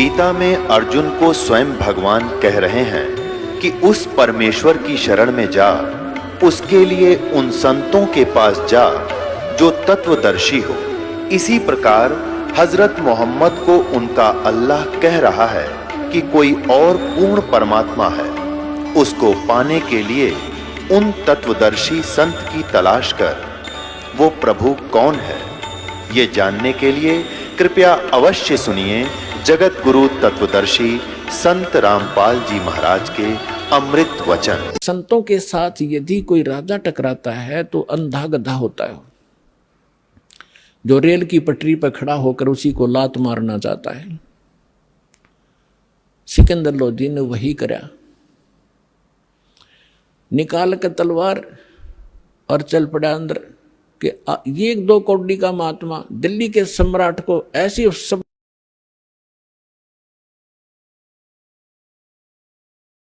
गीता में अर्जुन को स्वयं भगवान कह रहे हैं कि उस परमेश्वर की शरण में जा, उसके लिए उन संतों के पास जा जो तत्वदर्शी हो। इसी प्रकार हजरत मोहम्मद को उनका अल्लाह कह रहा है कि कोई और पूर्ण परमात्मा है, उसको पाने के लिए उन तत्वदर्शी संत की तलाश कर। वो प्रभु कौन है, ये जानने के लिए कृपया अवश्य सुनिए जगत गुरु तत्वदर्शी संत रामपाल जी महाराज के अमृत वचन। संतों के साथ यदि कोई राजा टकराता है तो अंधा गधा होता है, जो रेल की पटरी पर खड़ा होकर उसी को लात मारना चाहता है। सिकंदर लोधी ने वही करा, निकाल कर तलवार और चल पड़ा अंदर कि ये 2 कौड़ी का महात्मा दिल्ली के सम्राट को ऐसी शब्द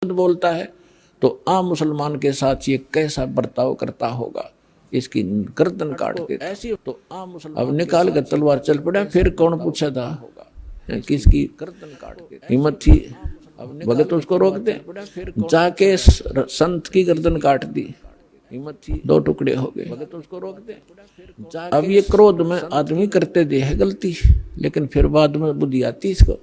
बोलता है तो आम मुसलमान के साथ ये कैसा बर्ताव करता होगा, इसकी गर्दन काट के ऐसी। तो आम मुसलमान अब निकाल कर तलवार चल पड़ा। फिर कौन पूछा था किसकी गर्दन काट के हिम्मत थी, भगत उसको रोक दे, जाके संत की गर्दन काट दी, हिम्मत थी, 2 टुकड़े हो गए, भगत उसको रोक दे। अब ये क्रोध में आदमी करते दे है गलती, लेकिन फिर बाद में बुद्धि आती इसको,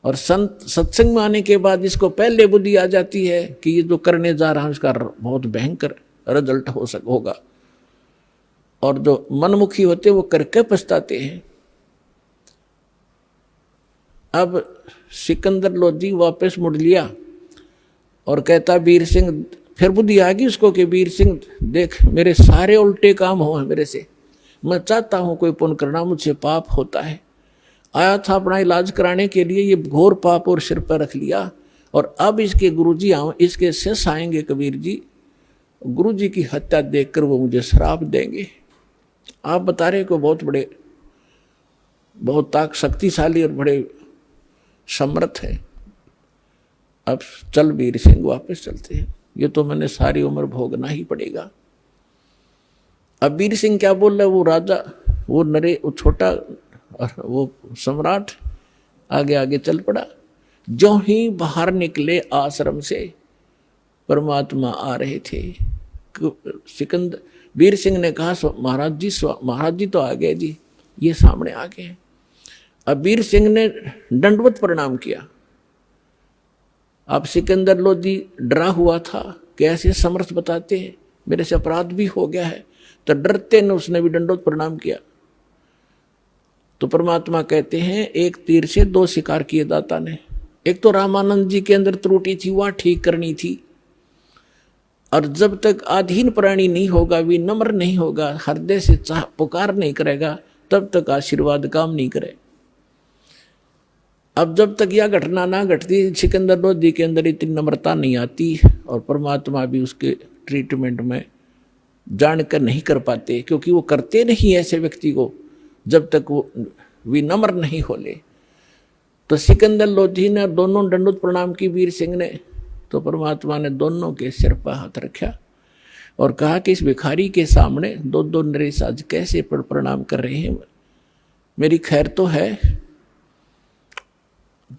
और संत सत्संग में आने के बाद इसको पहले बुद्धि आ जाती है कि ये जो करने जा रहा है उसका बहुत भयंकर रिजल्ट होगा। और जो मनमुखी होते वो करके पछताते हैं। अब सिकंदर लोधी वापस मुड़ लिया और कहता वीर सिंह, फिर बुद्धि आ गई उसको कि वीर सिंह देख, मेरे सारे उल्टे काम हो हैं मेरे से, मैं चाहता हूं कोई पुण्य करना, मुझसे पाप होता है। आया था अपना इलाज कराने के लिए, ये घोर पाप और सिर पर रख लिया, और अब इसके गुरुजी इसके शिष्य आएंगे कबीर जी, गुरुजी की हत्या देखकर वो मुझे श्राप देंगे। आप बता रहे को बहुत बड़े, बहुत शक्तिशाली और बड़े समर्थ है। अब चल वीर सिंह वापस चलते हैं, ये तो मैंने सारी उम्र भोगना ही पड़ेगा। अब वीर सिंह क्या बोल रहा है, वो राजा, वो छोटा और वो सम्राट आगे आगे चल पड़ा। जो ही बाहर निकले आश्रम से परमात्मा आ रहे थे। सिकंदर वीर सिंह ने कहा महाराज जी तो आ गए जी, ये सामने आ गए। अब वीर सिंह ने दंडवत प्रणाम किया। अब सिकंदर लोधी डरा हुआ था कि ऐसे समर्थ बताते हैं, मेरे से अपराध भी हो गया है, तो डरते ने उसने भी दंडवत प्रणाम किया। तो परमात्मा कहते हैं एक तीर से 2 शिकार किए दाता ने। एक तो रामानंद जी के अंदर त्रुटि थी, वह ठीक करनी थी, और जब तक आधीन प्राणी नहीं होगा, विनम्र नहीं होगा, हृदय से पुकार नहीं करेगा, तब तक आशीर्वाद काम नहीं करे। अब जब तक यह घटना ना घटती, सिकंदर लोधी के अंदर इतनी नम्रता नहीं आती, और परमात्मा भी उसके ट्रीटमेंट में जानकर नहीं कर पाते, क्योंकि वो करते नहीं ऐसे व्यक्ति को जब तक वो विनम्र नहीं होले। तो सिकंदर लोधी ने दोनों दंडवत प्रणाम की वीर सिंह ने, तो परमात्मा ने दोनों के सिर पर हाथ रखा और कहा कि इस भिखारी के सामने 2 नरेश आज कैसे प्रणाम कर रहे हैं, मेरी खैर तो है।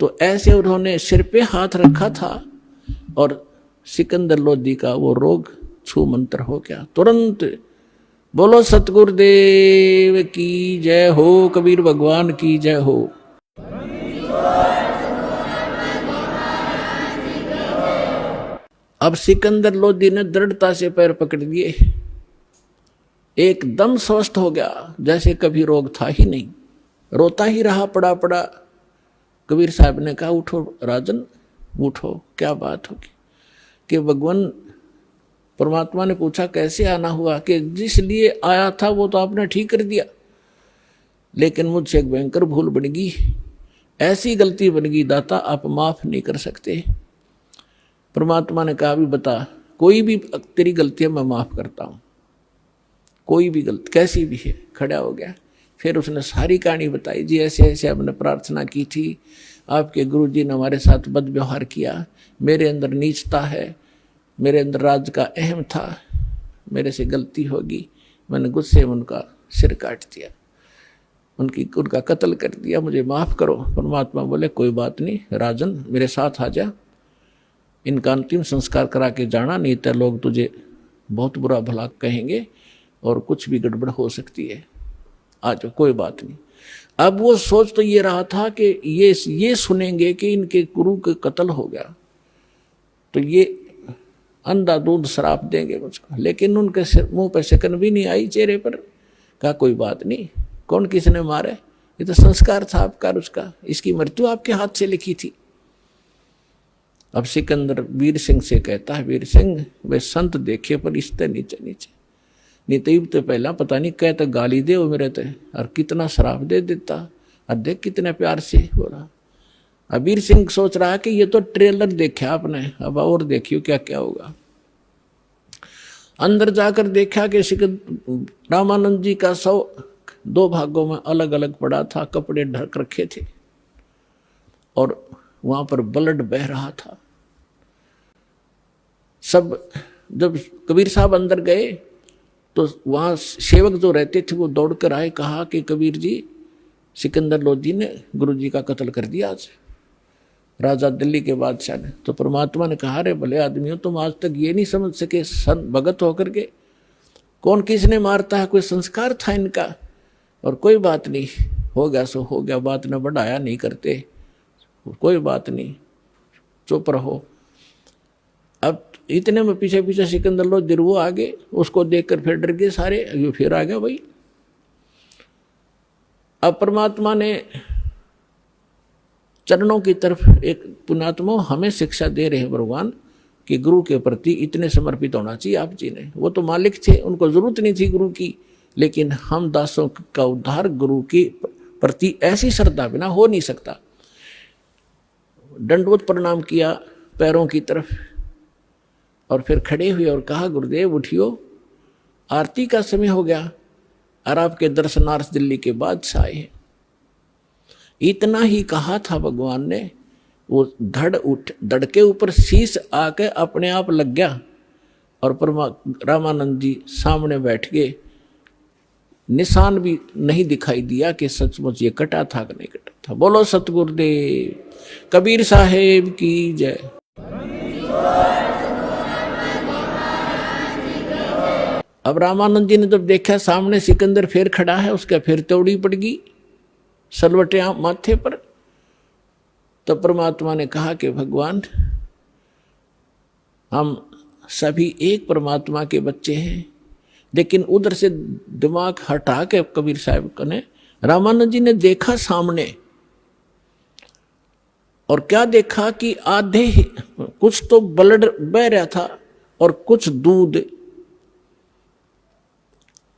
तो ऐसे उन्होंने सिर पे हाथ रखा था और सिकंदर लोधी का वो रोग छू मंत्र हो गया तुरंत। बोलो सतगुरुदेव की जय हो, कबीर भगवान की जय हो। अब सिकंदर लोधी ने दृढ़ता से पैर पकड़ लिए, एकदम स्वस्थ हो गया, जैसे कभी रोग था ही नहीं। रोता ही रहा, पड़ा। कबीर साहब ने कहा उठो राजन, उठो, क्या बात होगी। कि भगवान परमात्मा ने पूछा कैसे आना हुआ, कि जिस लिए आया था वो तो आपने ठीक कर दिया, लेकिन मुझसे एक भयंकर भूल बन गई, ऐसी गलती बन गई दाता, आप माफ नहीं कर सकते। परमात्मा ने कहा भी बता, कोई भी तेरी गलती है मैं माफ करता हूँ, कोई भी गलती कैसी भी है। खड़ा हो गया, फिर उसने सारी कहानी बताई, जी ऐसे ऐसे हमने प्रार्थना की थी, आपके गुरुजी ने हमारे साथ बदव्यवहार किया, मेरे अंदर नीचता है, मेरे अंदर राज का अहम था, मेरे से गलती होगी, मैंने गुस्से में उनका सिर काट दिया। उनका कत्ल कर दिया, मुझे माफ करो। परमात्मा बोले कोई बात नहीं राजन, मेरे साथ आ जा, इनका अंतिम संस्कार करा के जाना, नहीं तो लोग तुझे बहुत बुरा भला कहेंगे और कुछ भी गड़बड़ हो सकती है। आ जाओ, कोई बात नहीं। अब वो सोच तो ये रहा था कि ये सुनेंगे कि इनके गुरु का कत्ल हो गया तो ये अंधाधुंध श्राप देंगे मुझको, लेकिन उनके मुंह पे शिकन भी नहीं आई चेहरे पर। कहा कोई बात नहीं, कौन किसने मारे, ये तो संस्कार था आपका उसका, इसकी मृत्यु आपके हाथ से लिखी थी। अब सिकंदर वीर सिंह से कहता है, वीर सिंह वे संत देखे पर इससे नीचे नीचे, नहीं तो पहला पता नहीं कह तो गाली दे वो मेरे ते और कितना शराब दे देता, और देख कितने प्यार से बोला। अब वीर सिंह सोच रहा है कि ये तो ट्रेलर देखा आपने, अब और देखियो क्या क्या होगा। अंदर जाकर देखा कि रामानंद जी का शव 2 भागों में अलग अलग पड़ा था, कपड़े ढक रखे थे और वहां पर ब्लड बह रहा था। सब जब कबीर साहब अंदर गए तो वहाँ सेवक जो रहते थे वो दौड़कर आए, कहा कि कबीर जी सिकंदर लोधी ने गुरु जी का कत्ल कर दिया आज, राजा दिल्ली के बादशाह ने। तो परमात्मा ने कहा, रे भले आदमियों, तुम आज तक ये नहीं समझ सके सन भगत होकर के कौन किसने मारता है, कोई संस्कार था इनका। और कोई बात नहीं, हो गया सो हो गया, बात न बढ़ाया नहीं करते, कोई बात नहीं, चुप रहो। अब इतने में पीछे पीछे सिकंदर लोधी वो आगे, उसको देखकर फिर डर गए सारे, ये फिर आ गया भाई। अब परमात्मा ने चरणों की तरफ एक पुण्यात्मा हमें शिक्षा दे रहे हैं भगवान कि गुरु के प्रति इतने समर्पित होना चाहिए आप जी ने। वो तो मालिक थे, उनको जरूरत नहीं थी गुरु की, लेकिन हम दासों का उद्धार गुरु के प्रति ऐसी श्रद्धा बिना हो नहीं सकता। दंडवत प्रणाम किया पैरों की तरफ और फिर खड़े हुए और कहा, गुरुदेव उठियो, आरती का समय हो गया और आपके दर्शनार्थ दिल्ली के बादशाह आए हैं। इतना ही कहा था भगवान ने, वो धड़ के ऊपर शीश आके अपने आप लग गया और रामानंद जी सामने बैठ गए। निशान भी नहीं दिखाई दिया कि सचमुच ये कटा था कि नहीं कटा था। बोलो सतगुरुदेव कबीर साहेब की जय। अब रामानंद जी ने जब देखा सामने सिकंदर फिर खड़ा है, उसका फिर तोड़ी पड़ गई सलवटे माथे पर। तो परमात्मा ने कहा कि भगवान हम सभी एक परमात्मा के बच्चे हैं, लेकिन उधर से दिमाग हटा के कबीर साहब ने रामानंद जी ने देखा सामने, और क्या देखा कि आधे कुछ तो ब्लड बह रहा था और कुछ दूध,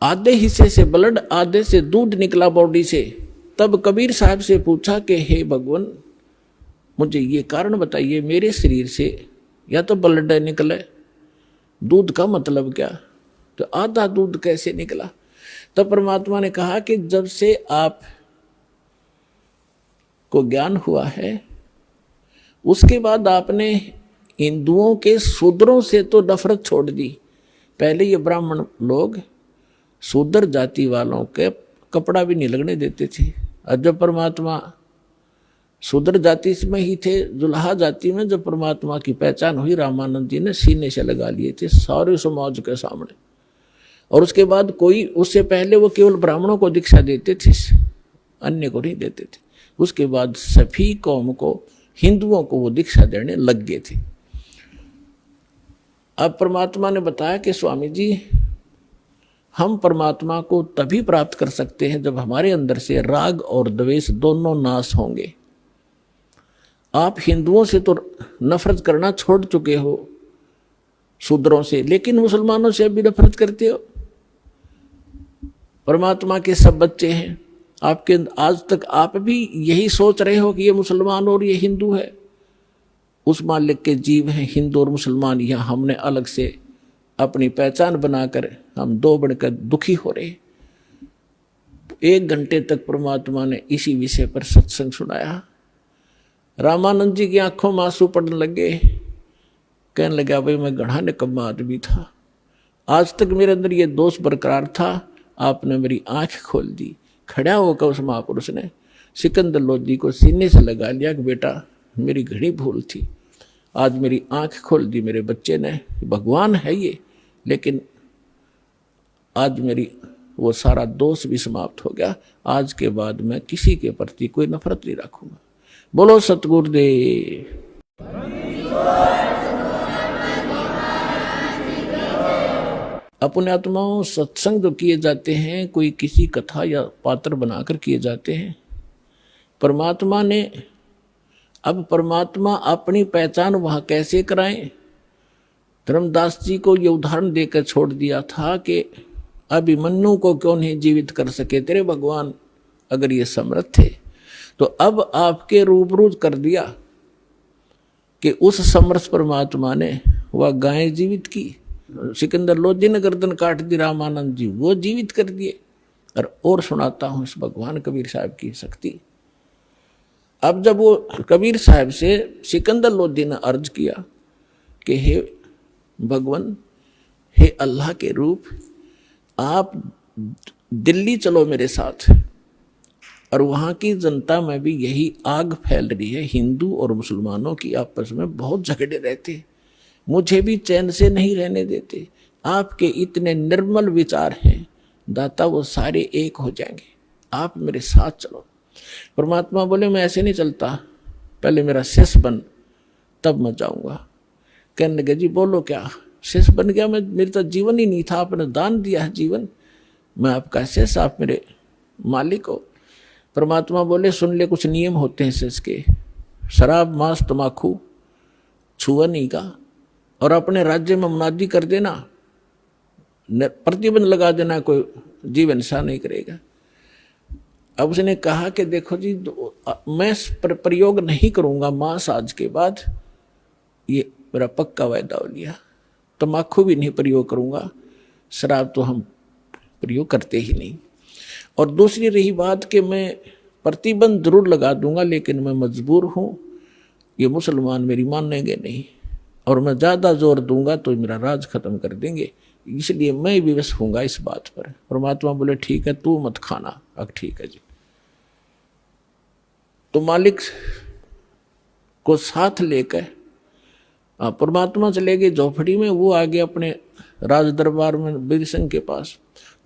आधे हिस्से से ब्लड आधे से दूध निकला बॉडी से। तब कबीर साहब से पूछा कि हे भगवान मुझे ये कारण बताइए, मेरे शरीर से या तो ब्लड निकले, दूध का मतलब क्या, तो आधा दूध कैसे निकला। तो परमात्मा ने कहा कि जब से आप को ज्ञान हुआ है उसके बाद आपने हिंदुओं के शूद्रों से तो नफरत छोड़ दी। पहले ये ब्राह्मण लोग शूद्र जाति वालों के कपड़ा भी नहीं लगने देते थे, और जब परमात्मा शूद्र जाति में ही थे, जुल्हा जाति में जब परमात्मा की पहचान हुई, रामानंद जी ने सीने से लगा लिए थे सारे समाज के सामने। और उसके बाद कोई, उससे पहले वो केवल ब्राह्मणों को दीक्षा देते थे, अन्य को नहीं देते थे। उसके बाद सभी कौम को, हिंदुओं को वो दीक्षा देने लग गए थे। अब परमात्मा ने बताया कि स्वामी जी हम परमात्मा को तभी प्राप्त कर सकते हैं जब हमारे अंदर से राग और द्वेष दोनों नाश होंगे। आप हिंदुओं से तो नफरत करना छोड़ चुके हो, शूद्रों से, लेकिन मुसलमानों से भी नफरत करते हो। परमात्मा के सब बच्चे हैं आपके, आज तक आप भी यही सोच रहे हो कि ये मुसलमान और ये हिंदू है। उस मालिक के जीव हैं हिंदू और मुसलमान, यहाँ हमने अलग से अपनी पहचान बनाकर हम दो बढ़कर दुखी हो रहे। 1 घंटे तक परमात्मा ने इसी विषय पर सत्संग सुनाया। रामानंद जी की आंखों में आंसू पड़ने लगे, कहने लगा भाई मैं गढ़ा निकम्मा आदमी था, आज तक मेरे अंदर ये दोष बरकरार था, आपने मेरी आंख खोल दी। खड़ा होकर उस महापुरुष ने सिकंदर लोधी को सीने से लगा लिया कि बेटा मेरी घड़ी भूल थी, आज मेरी आंख खोल दी मेरे बच्चे ने, भगवान है ये, लेकिन आज मेरी वो सारा दोष भी समाप्त हो गया, आज के बाद मैं किसी के प्रति कोई नफरत नहीं रखूंगा। बोलो सतगुरुदेव। अपने आत्माओं सत्संग जो किए जाते हैं कोई किसी कथा या पात्र बनाकर किए जाते हैं। परमात्मा ने, अब परमात्मा अपनी पहचान वहां कैसे कराएं? धर्मदास जी को ये उदाहरण देकर छोड़ दिया था कि अभिमन्यु को क्यों नहीं जीवित कर सके तेरे भगवान, अगर ये समर्थ थे तो अब आपके रूबरू कर दिया कि उस समर्थ परमात्मा ने वह गाय जीवित की। सिकंदर लोधी ने गर्दन काट दी, रामानंद जी वो जीवित कर दिए। और सुनाता हूं इस भगवान कबीर साहब की शक्ति। अब जब वो कबीर साहब से सिकंदर लोधी ने अर्ज किया कि हे भगवान, हे अल्लाह के रूप, आप दिल्ली चलो मेरे साथ, और वहाँ की जनता में भी यही आग फैल रही है, हिंदू और मुसलमानों की आपस में बहुत झगड़े रहते, मुझे भी चैन से नहीं रहने देते, आपके इतने निर्मल विचार हैं दाता, वो सारे एक हो जाएंगे, आप मेरे साथ चलो। परमात्मा बोले मैं ऐसे नहीं चलता, पहले मेरा शिष्य बन तब मैं जाऊंगा। कहने लगे जी बोलो क्या? शिष्य बन गया मैं? मेरा तो जीवन ही नहीं था, आपने दान दिया है जीवन, मैं आपका शिष्य, आप मेरे मालिक हो। परमात्मा बोले सुन ले, कुछ नियम होते हैं शिष्य के, शराब मांस तमाकू छुआ नहीं का, और अपने राज्य में मुनादी कर देना, प्रतिबंध लगा देना, कोई जीव हिंसा नहीं करेगा। अब उसने कहा कि देखो जी मैं प्रयोग नहीं करूंगा मांस आज के बाद, ये मेरा पक्का वायदा हो लिया। तम्बाकू भी नहीं प्रयोग करूंगा, शराब तो हम प्रयोग करते ही नहीं। और दूसरी रही बात कि मैं प्रतिबंध जरूर लगा दूंगा, लेकिन मैं मजबूर हूं, ये मुसलमान मेरी मानेंगे नहीं, और मैं ज़्यादा जोर दूंगा तो मेरा राज खत्म कर देंगे, इसलिए मैं विवश होऊंगा इस बात पर। परमात्मा बोले ठीक है तू मत खाना। अब ठीक है जी। तो मालिक को साथ लेकर परमात्मा चले गए झोपड़ी में, वो आ गए अपने राज दरबार में वीर सिंह के पास।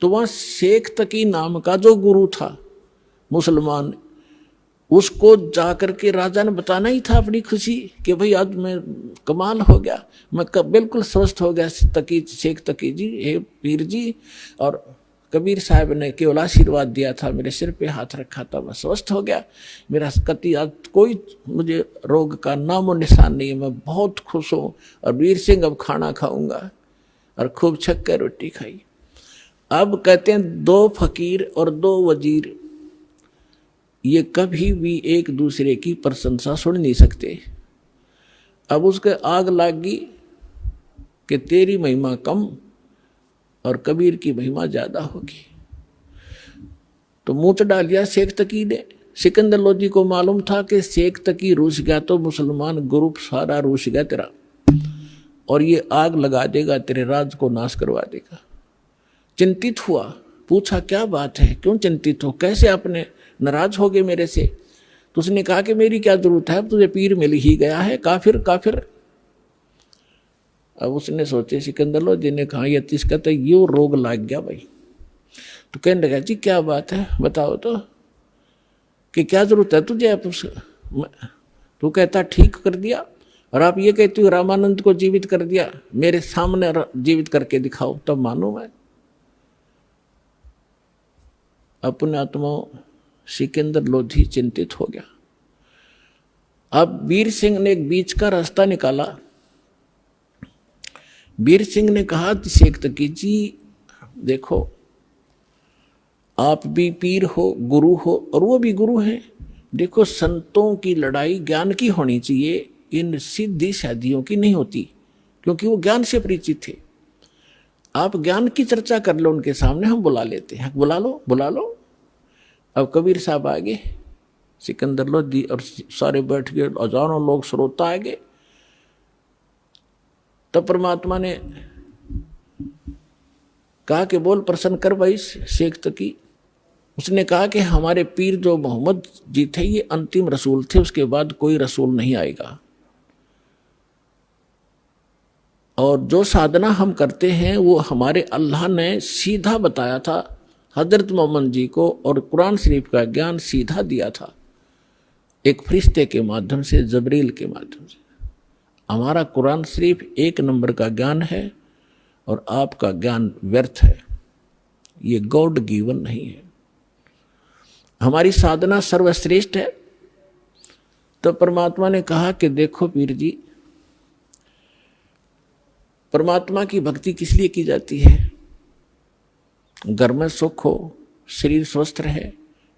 तो वहां शेख तकी नाम का जो गुरु था मुसलमान, उसको जाकर के राजा ने बताना ही था अपनी खुशी कि भाई आज मैं कमाल हो गया, मैं बिल्कुल स्वस्थ हो गया तकी, शेख तकी जी, हे पीर जी। और कबीर साहब ने केवल आशीर्वाद दिया था, मेरे सिर पे हाथ रखा था, मैं स्वस्थ हो गया, मेरा कति आज कोई मुझे रोग का नामो निशान नहीं है, मैं बहुत खुश हूँ। और वीर सिंह अब खाना खाऊंगा, और खूब छक कर रोटी खाई। अब कहते हैं दो फकीर और दो वजीर ये कभी भी एक दूसरे की प्रशंसा सुन नहीं सकते। अब उसके आग लगी कि तेरी महिमा कम और कबीर की महिमा ज्यादा होगी। तो मुंह चढ़ा लिया शेख तकी ने। सिकंदर लोधी को मालूम था कि शेख तकी रूस गया तो मुसलमान ग्रुप सारा रूस गया तेरा, और ये आग लगा देगा, तेरे राज को नाश करवा देगा। चिंतित हुआ, पूछा क्या बात है, क्यों चिंतित हो, कैसे आपने नाराज हो गए मेरे से? तो उसने कहा कि मेरी क्या जरूरत है, अब तुझे पीर मिल ही गया है, काफिर काफिर। अब उसने सोचे, सिकंदर लोधी ने कहा ये तिसका तो यो रोग लग गया भाई। तो कहने लगा जी क्या बात है बताओ तो, कि क्या जरूरत है तुझे? तू कहता ठीक कर दिया, और आप ये कहते हो रामानंद को जीवित कर दिया, मेरे सामने जीवित करके दिखाओ तब मानो मैं। अपने आत्मा सिकंदर लोधी चिंतित हो गया। अब वीर सिंह ने एक बीच का रास्ता निकाला। वीर सिंह ने कहा शेख तकी जी देखो, आप भी पीर हो, गुरु हो, और वो भी गुरु हैं। देखो संतों की लड़ाई ज्ञान की होनी चाहिए, इन सिद्धि शादियों की नहीं होती, क्योंकि वो ज्ञान से परिचित थे। आप ज्ञान की चर्चा कर लो उनके सामने, हम बुला लेते हैं, बुला लो बुला लो। अब कबीर साहब आ गए, सिकंदर लोधी और सारे बैठ गए, हजारों लोग श्रोता आ गए। तब परमात्मा ने कहा कि बोल प्रसन्न कर भाई शेख तकी। उसने कहा कि हमारे पीर जो मोहम्मद जी थे ये अंतिम रसूल थे, उसके बाद कोई रसूल नहीं आएगा। और जो साधना हम करते हैं वो हमारे अल्लाह ने सीधा बताया था हजरत मोहम्मद जी को, और कुरान शरीफ का ज्ञान सीधा दिया था एक फरिश्ते के माध्यम से, जबरील के माध्यम से। हमारा कुरान शरीफ 1 नंबर का ज्ञान है और आपका ज्ञान व्यर्थ है, ये गॉड गिवन नहीं है। हमारी साधना सर्वश्रेष्ठ है। तो परमात्मा ने कहा कि देखो पीर जी, परमात्मा की भक्ति किस लिए की जाती है? घर में सुख हो, शरीर स्वस्थ रहे,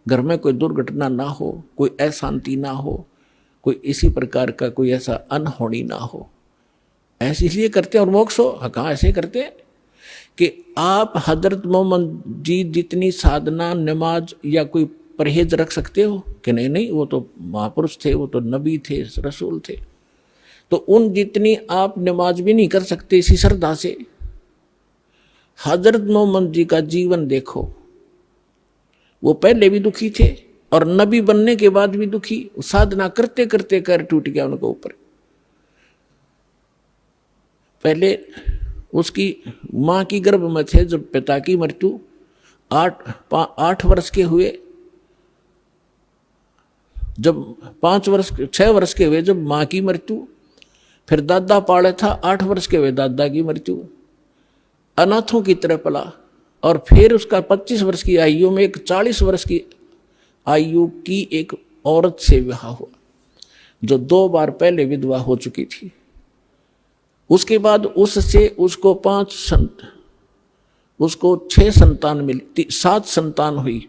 घर में कोई दुर्घटना ना हो, कोई अशांति ना हो, कोई इसी प्रकार का कोई ऐसा अनहोनी ना हो, ऐसे इसलिए करते हैं। और मोक्ष हो, कहाँ ऐसे करते हैं कि आप हजरत मोहम्मद जी जितनी साधना, नमाज या कोई परहेज रख सकते हो कि नहीं? नहीं, वो तो महापुरुष थे, वो तो नबी थे, रसूल थे। तो उन जितनी आप नमाज भी नहीं कर सकते इसी श्रद्धा से। हजरत मोहम्मद जी का जीवन देखो, वो पहले भी दुखी थे और नबी बनने के बाद भी दुखी, साधना करते करते कर टूट गया उनके ऊपर। पहले उसकी माँ की गर्भ में थे जब पिता की मृत्यु, 8 वर्ष के हुए, जब 6 वर्ष के हुए जब माँ की मृत्यु, फिर दादा पाले था, 8 वर्ष के हुए दादा की मृत्यु, अनाथों की तरह पला। और फिर उसका 25 वर्ष की आयु में एक 40 वर्ष की आयु की एक औरत से विवाह हुआ, जो 2 बार पहले विधवा हो चुकी थी। उसके बाद उससे उसको 6 संतान मिली, 7 संतान हुई,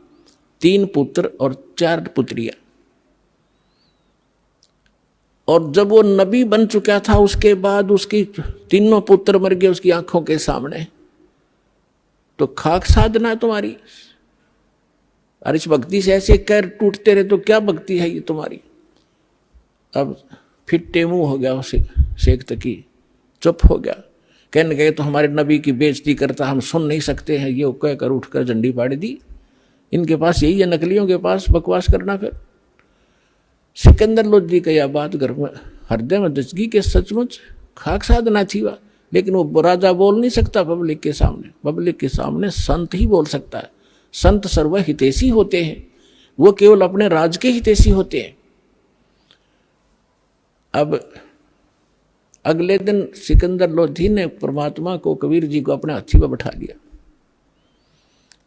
3 पुत्र और 4 पुत्रियां। और जब वो नबी बन चुका था उसके बाद उसकी 3 पुत्र मर गए उसकी आंखों के सामने। तो खाक साधना है तुम्हारी, और इस भक्ति से ऐसे कर टूटते रहे तो क्या भक्ति है ये तुम्हारी? अब फिट्टे मुंह हो गया उसे शेख तकी, चुप हो गया। कहने गए तो हमारे नबी की बेइज्जती करता, हम सुन नहीं सकते हैं, ये कहकर उठकर झंडी बाड़ी दी। इनके पास यही है, नकलियों के पास बकवास करना। फिर सिकंदर लोधी का यह बात घर में हृदय में दचगी के सचमुच खाक साधना थी वह, लेकिन वो राजा बोल नहीं सकता पब्लिक के सामने। पब्लिक के सामने संत ही बोल सकता है। संत सर्व हितैषी होते हैं, वो केवल अपने राज के हितैषी होते हैं। अब अगले दिन सिकंदर लोधी ने परमात्मा को, कबीर जी को अपने हाथी पर बैठा लिया।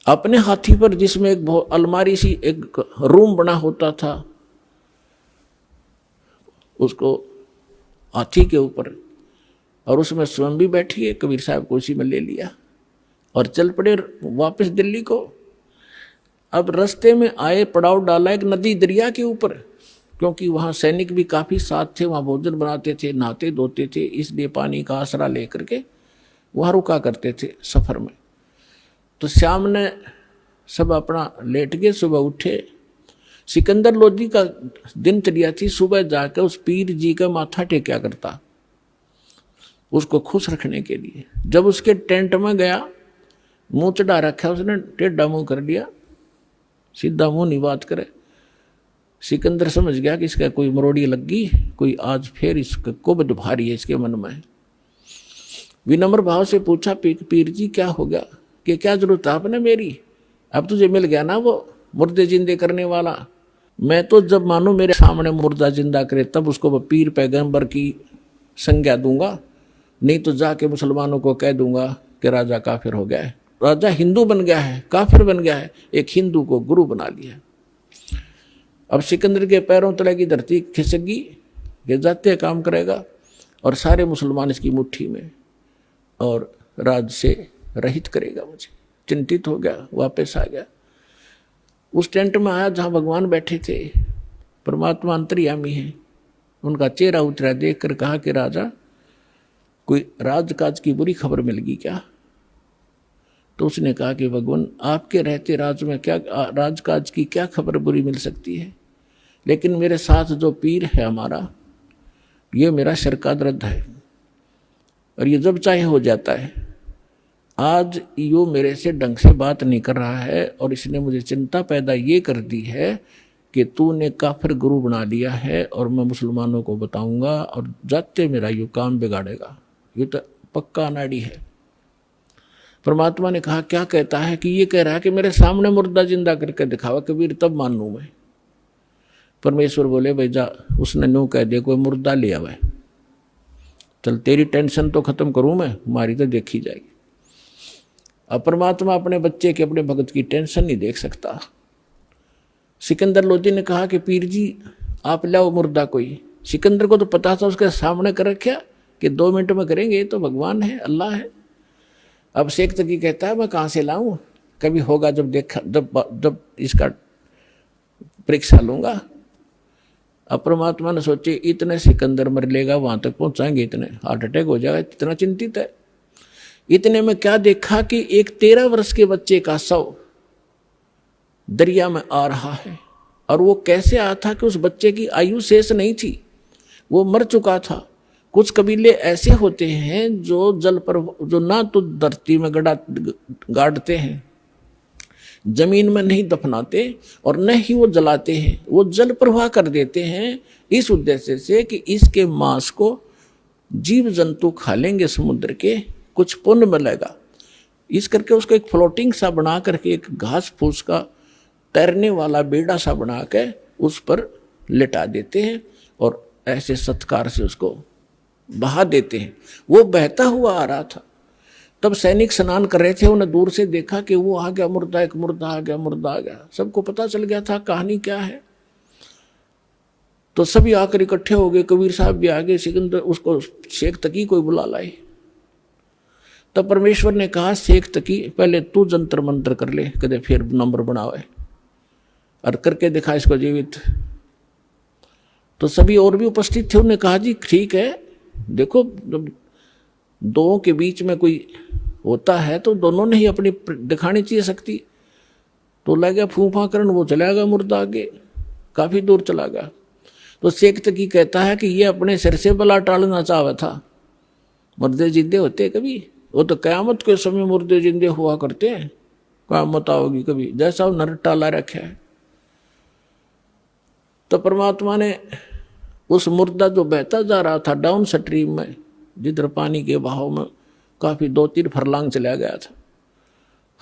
अपने हाथी पर, जिसमें एक अलमारी सी एक रूम बना होता था, उसको हाथी के ऊपर, और उसमें स्वयं भी बैठी है, कबीर साहब को उसी में ले लिया और चल पड़े वापस दिल्ली को। अब रास्ते में आए, पड़ाव डाला एक नदी दरिया के ऊपर, क्योंकि वहाँ सैनिक भी काफ़ी साथ थे, वहाँ भोजन बनाते थे, नहाते धोते थे, इसलिए पानी का आसरा लेकर के वहाँ रुका करते थे सफ़र में। तो शाम ने सब अपना लेट गए, सुबह उठे। सिकंदर लोधी का दिनचर्या थी सुबह जाकर उस पीर जी का माथा टेक्या करता, उसको खुश रखने के लिए। जब उसके टेंट में गया, मुंह चढ़ा रखा उसने, टेढ़ा मुंह कर लिया, सीधा मुंह नहीं बात करे। सिकंदर समझ गया कि इसका कोई मरोड़ी लग गई, कोई आज फिर इसका कुबद भारी है इसके मन में। विनम्र भाव से पूछा, पीर जी क्या हो गया, कि क्या जरूरत है आपने मेरी? अब तुझे मिल गया ना वो मुर्दे जिंदे करने वाला। मैं तो जब मानो मेरे सामने मुर्दा जिंदा करे तब उसको पीर पैगंबर की संज्ञा दूंगा, नहीं तो जाके मुसलमानों को कह दूंगा कि राजा काफिर हो गया है। राजा हिंदू बन गया है, काफिर बन गया है, एक हिंदू को गुरु बना लिया। अब सिकंदर के पैरों तले की धरती खिसकी, ये जाते काम करेगा और सारे मुसलमान इसकी मुट्ठी में, और राज से रहित करेगा मुझे। चिंतित हो गया, वापस आ गया। उस टेंट में आया जहाँ भगवान बैठे थे, परमात्मा अंतर्यामी है। उनका चेहरा उतरा, देख कर कहा कि राजा, कोई राजकाज की बुरी खबर मिल गई क्या? तो उसने कहा कि भगवान, आपके रहते राज में क्या राजकाज की क्या खबर बुरी मिल सकती है, लेकिन मेरे साथ जो पीर है हमारा, ये मेरा सिर का दर्द है, और ये जब चाहे हो जाता है। आज यो मेरे से ढंग से बात नहीं कर रहा है और इसने मुझे चिंता पैदा ये कर दी है कि तूने काफिर गुरु बना लिया है और मैं मुसलमानों को बताऊंगा और जाते मेरा यू काम बिगाड़ेगा। ये तो पक्का अनाड़ी है। परमात्मा ने कहा क्या कहता है कि ये कह रहा है कि मेरे सामने मुर्दा जिंदा करके दिखावा कबीर तब मानूं मैं। परमेश्वर बोले भाई जा उसने नो कह दिया कोई मुर्दा ले आवा, चल तेरी टेंशन तो खत्म करूं मैं, हमारी तो देखी जाएगी। अब परमात्मा अपने बच्चे के अपने भगत की टेंशन नहीं देख सकता। सिकंदर लोधी ने कहा कि पीर जी आप लाओ मुर्दा कोई। सिकंदर को तो पता था उसके सामने कर रखा कि 2 मिनट में करेंगे, तो भगवान है, अल्लाह है। अब शेख तकी कहता है मैं कहाँ से लाऊं, कभी होगा जब देखा जब इसका परीक्षा लूंगा। अब परमात्मा ने सोचे इतने सिकंदर मर लेगा, वहां तक पहुंचाएंगे इतने हार्ट अटैक हो जाएगा, इतना चिंतित है। इतने में क्या देखा कि एक 13 वर्ष के बच्चे का शव दरिया में आ रहा है। और वो कैसे आया था कि उस बच्चे की आयु शेष नहीं थी, वो मर चुका था। कुछ कबीले ऐसे होते हैं जो जल पर, जो ना तो धरती में गाड़ते हैं, जमीन में नहीं दफनाते और न ही वो जलाते हैं, वो जल प्रवाह कर देते हैं इस उद्देश्य से कि इसके मांस को जीव जंतु खा लेंगे समुद्र के, कुछ पुण्य मिलेगा। इस करके उसको एक फ्लोटिंग सा बना करके एक घास फूस का तैरने वाला बेड़ा सा बना के उस पर लिटा देते हैं और ऐसे सत्कार से उसको बहा देते हैं। वो बहता हुआ आ रहा था। तब सैनिक स्नान कर रहे थे, उन्हें दूर से देखा कि वो आ गया मुर्दा, एक मुर्दा आ गया, मुर्दा आ गया। सबको पता चल गया था कहानी क्या है। तो सभी आकर इकट्ठे हो गए, कबीर साहब भी आ गए, सिकंदर उसको शेख तकी कोई बुला लाए। तब परमेश्वर ने कहा शेख तकी पहले तू जंतर मंत्र कर ले, कदे फिर नंबर बनावे और करके दिखा इसको जीवित। तो सभी और भी उपस्थित थे, उन्होंने कहा जी ठीक है, देखो जब दो के बीच में कोई होता है तो दोनों ने ही अपनी दिखानी चाहिए शक्ति। तो लग गया फूफा करन, वो चला गया मुर्दा आगे, काफी दूर चला गया। तो शेख तकी कहता है कि ये अपने सिर से बला टालना चाहता था। मुर्दे जिंदे होते कभी, वो तो कयामत के समय मुर्दे जिंदे हुआ करते हैं, कयामत आओगी कभी, जैसा नर टाला रखा है। तो परमात्मा ने उस मुर्दा जो बहता जा रहा था डाउन स्ट्रीम में, जिधर पानी के बहाव में काफी 2-3 फरलांग चला गया था,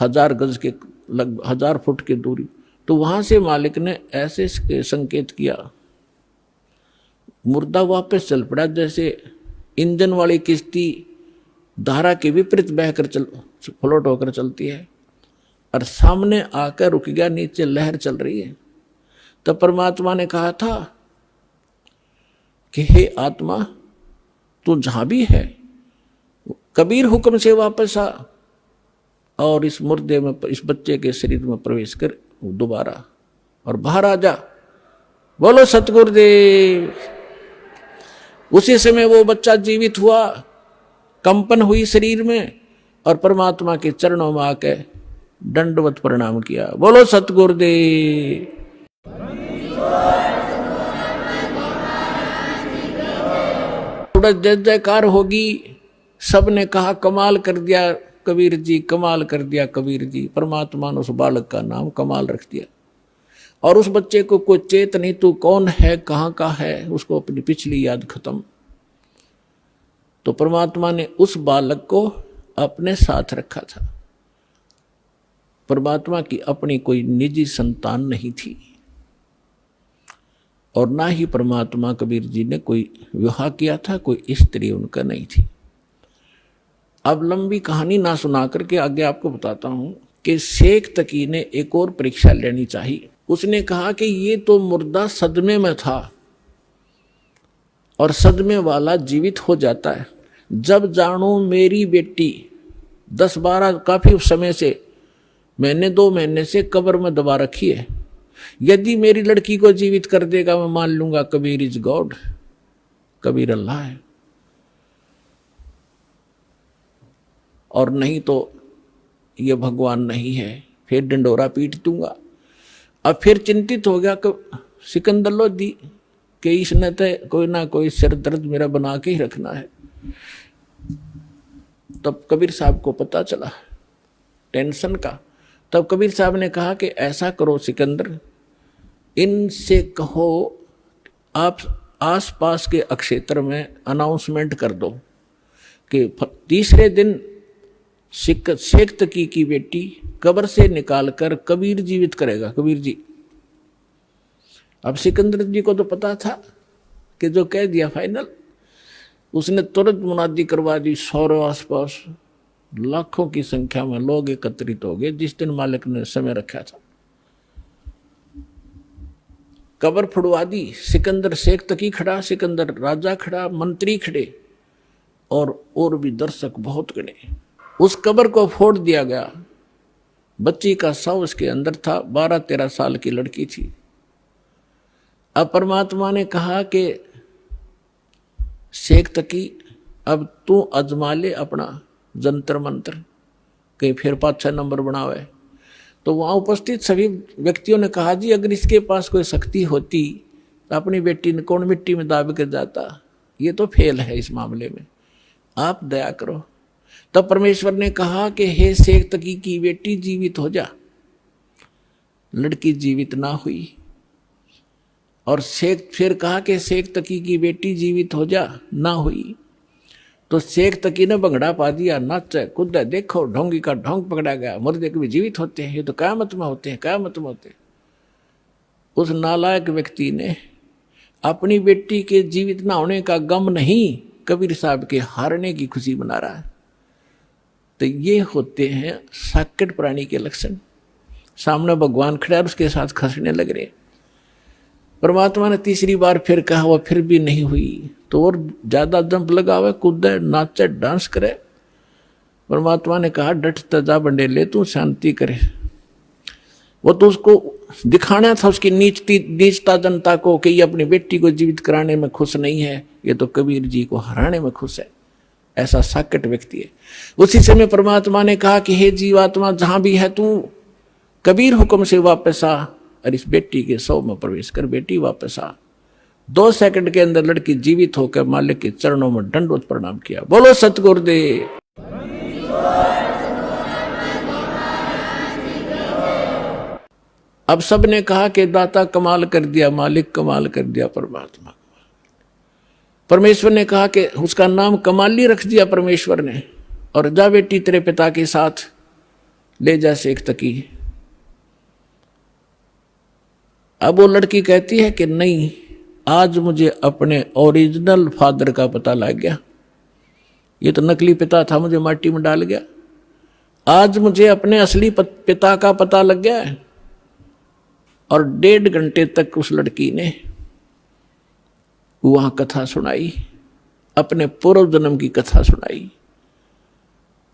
1000 गज के लगभग 1000 फुट की दूरी, तो वहां से मालिक ने ऐसे संकेत किया, मुर्दा वापस चल पड़ा जैसे इंजन वाली किश्ती धारा के विपरीत बहकर फ्लोट होकर चलती है, और सामने आकर रुक गया, नीचे लहर चल रही है। तब परमात्मा ने कहा था कि हे आत्मा तू जहां भी है, कबीर हुक्म से वापस आ और इस मुर्दे में, इस बच्चे के शरीर में प्रवेश कर दोबारा और बाहर आ जा। बोलो सतगुरुदेव। उसी समय वो बच्चा जीवित हुआ, कंपन हुई शरीर में और परमात्मा के चरणों में आके दंडवत प्रणाम किया। बोलो सतगुरुदेव। जय जयकार होगी। सबने कहा कमाल कर दिया कबीर जी, कमाल कर दिया कबीर जी। परमात्मा ने उस बालक का नाम कमाल रख दिया। और उस बच्चे को कोई चेत नहीं, तू कौन है, कहाँ का है, उसको अपनी पिछली याद खत्म। तो परमात्मा ने उस बालक को अपने साथ रखा था। परमात्मा की अपनी कोई निजी संतान नहीं थी और ना ही परमात्मा कबीर जी ने कोई विवाह किया था, कोई स्त्री उनका नहीं थी। अब लंबी कहानी ना सुना करके आगे आपको बताता हूं कि शेख तकी ने एक और परीक्षा लेनी चाहिए। उसने कहा कि ये तो मुर्दा सदमे में था और सदमे वाला जीवित हो जाता है। जब जानू मेरी बेटी 10-12 काफी समय से, महीने 2 महीने से कब्र में दबा रखी है, यदि मेरी लड़की को जीवित कर देगा मैं मान लूंगा कबीर इज गॉड, कबीर अल्लाह है, और नहीं तो ये भगवान नहीं है, फिर डंडोरा पीट दूंगा। अब फिर चिंतित हो गया सिकंदर लोधी कि इसने तो कोई ना कोई सिर दर्द मेरा बना के ही रखना है। तब कबीर साहब को पता चला टेंशन का। तब कबीर साहब ने कहा कि ऐसा करो सिकंदर, इनसे कहो आप आसपास के अक्षेत्र में अनाउंसमेंट कर दो कि तीसरे दिन शेख तकी की बेटी कब्र से निकालकर कबीर जीवित करेगा, कबीर जी। अब सिकंदर जी को तो पता था कि जो कह दिया फाइनल। उसने तुरंत मुनादी करवा दी। सौरों आसपास लाखों की संख्या में लोग एकत्रित हो गए जिस दिन मालिक ने समय रखा था। कब्र फुड़वा दी। सिकंदर शेख तकी खड़ा, सिकंदर राजा खड़ा, मंत्री खड़े और भी दर्शक बहुत गणे। उस कब्र को फोड़ दिया गया। बच्ची का शव उसके अंदर था। 12-13 साल की लड़की थी। अब परमात्मा ने कहा कि शेख तकी अब तू अजमा ले अपना जंतर मंत्र के फिर 5-6 नंबर बनावे। तो वहां उपस्थित सभी व्यक्तियों ने कहा जी अगर इसके पास कोई शक्ति होती तो अपनी बेटी ने कौन मिट्टी में दाब कर जाता, ये तो फेल है इस मामले में, आप दया करो। तब परमेश्वर ने कहा कि हे शेख तकी की बेटी जीवित हो जा। लड़की जीवित ना हुई। और शेख फिर कहा कि शेख तकी की बेटी जीवित हो जा, ना हुई। तो शेख तकी ने भंगड़ा पा दिया, नाचे कूदा, देखो ढोंगी का ढोंग पकड़ा गया। मुर्दे कभी जीवित होते हैं, ये तो क़यामत में होते हैं, क़यामत में होते हैं। उस नालायक व्यक्ति ने अपनी बेटी के जीवित ना होने का गम नहीं, कबीर साहब के हारने की खुशी मना रहा है। तो ये होते हैं साकेट प्राणी के लक्षण। सामने भगवान खड़ा और उसके साथ खसने लग रहे। परमात्मा ने तीसरी बार फिर कहा, वो फिर भी नहीं हुई। तो और ज्यादा जंप लगावे, कूदे, नाचे, डांस करे। परमात्मा ने कहा डट तजा बंडे ले, तू शांति करे। वो तो उसको दिखाना था उसकी नीचता जनता को कि ये अपनी बेटी को जीवित कराने में खुश नहीं है, ये तो कबीर जी को हराने में खुश है। ऐसा साकेट व्यक्ति है। उसी समय परमात्मा ने कहा कि हे जीवात्मा जहां भी है तू कबीर हुक्म से वापस आ और इस बेटी के शव में प्रवेश कर। बेटी वापस आ। 2 सेकंड के अंदर लड़की जीवित होकर मालिक के चरणों में दंडवत प्रणाम किया। बोलो सतगुरुदेव। अब सबने कहा कि दाता कमाल कर दिया, मालिक कमाल कर दिया, परमात्मा। परमेश्वर ने कहा कि उसका नाम कमाली रख दिया परमेश्वर ने। और जा बेटी तेरे पिता के साथ ले जा शेख तकी। अब वो लड़की कहती है कि नहीं, आज मुझे अपने ओरिजिनल फादर का पता लग गया। ये तो नकली पिता था, मुझे माटी में डाल गया। आज मुझे अपने असली पिता का पता लग गया है। और 1.5 घंटे तक उस लड़की ने वहां कथा सुनाई, अपने पूर्व जन्म की कथा सुनाई।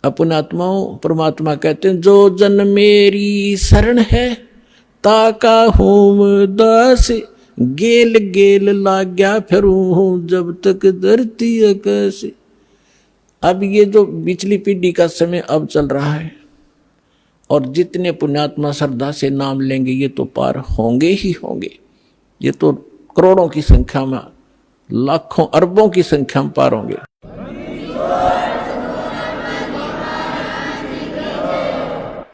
अपने आत्माओं, परमात्मा कहते हैं जो जन मेरी शरण है ताका होम दास, गेल गेल लाग्या फिरूं हूं जब तक धरती आकाश। अब ये जो पिछली पीढ़ी का समय अब चल रहा है और जितने पुण्यात्मा श्रद्धा से नाम लेंगे ये तो पार होंगे ही होंगे। ये तो करोड़ों की संख्या में, लाखों अरबों की संख्या में पार होंगे।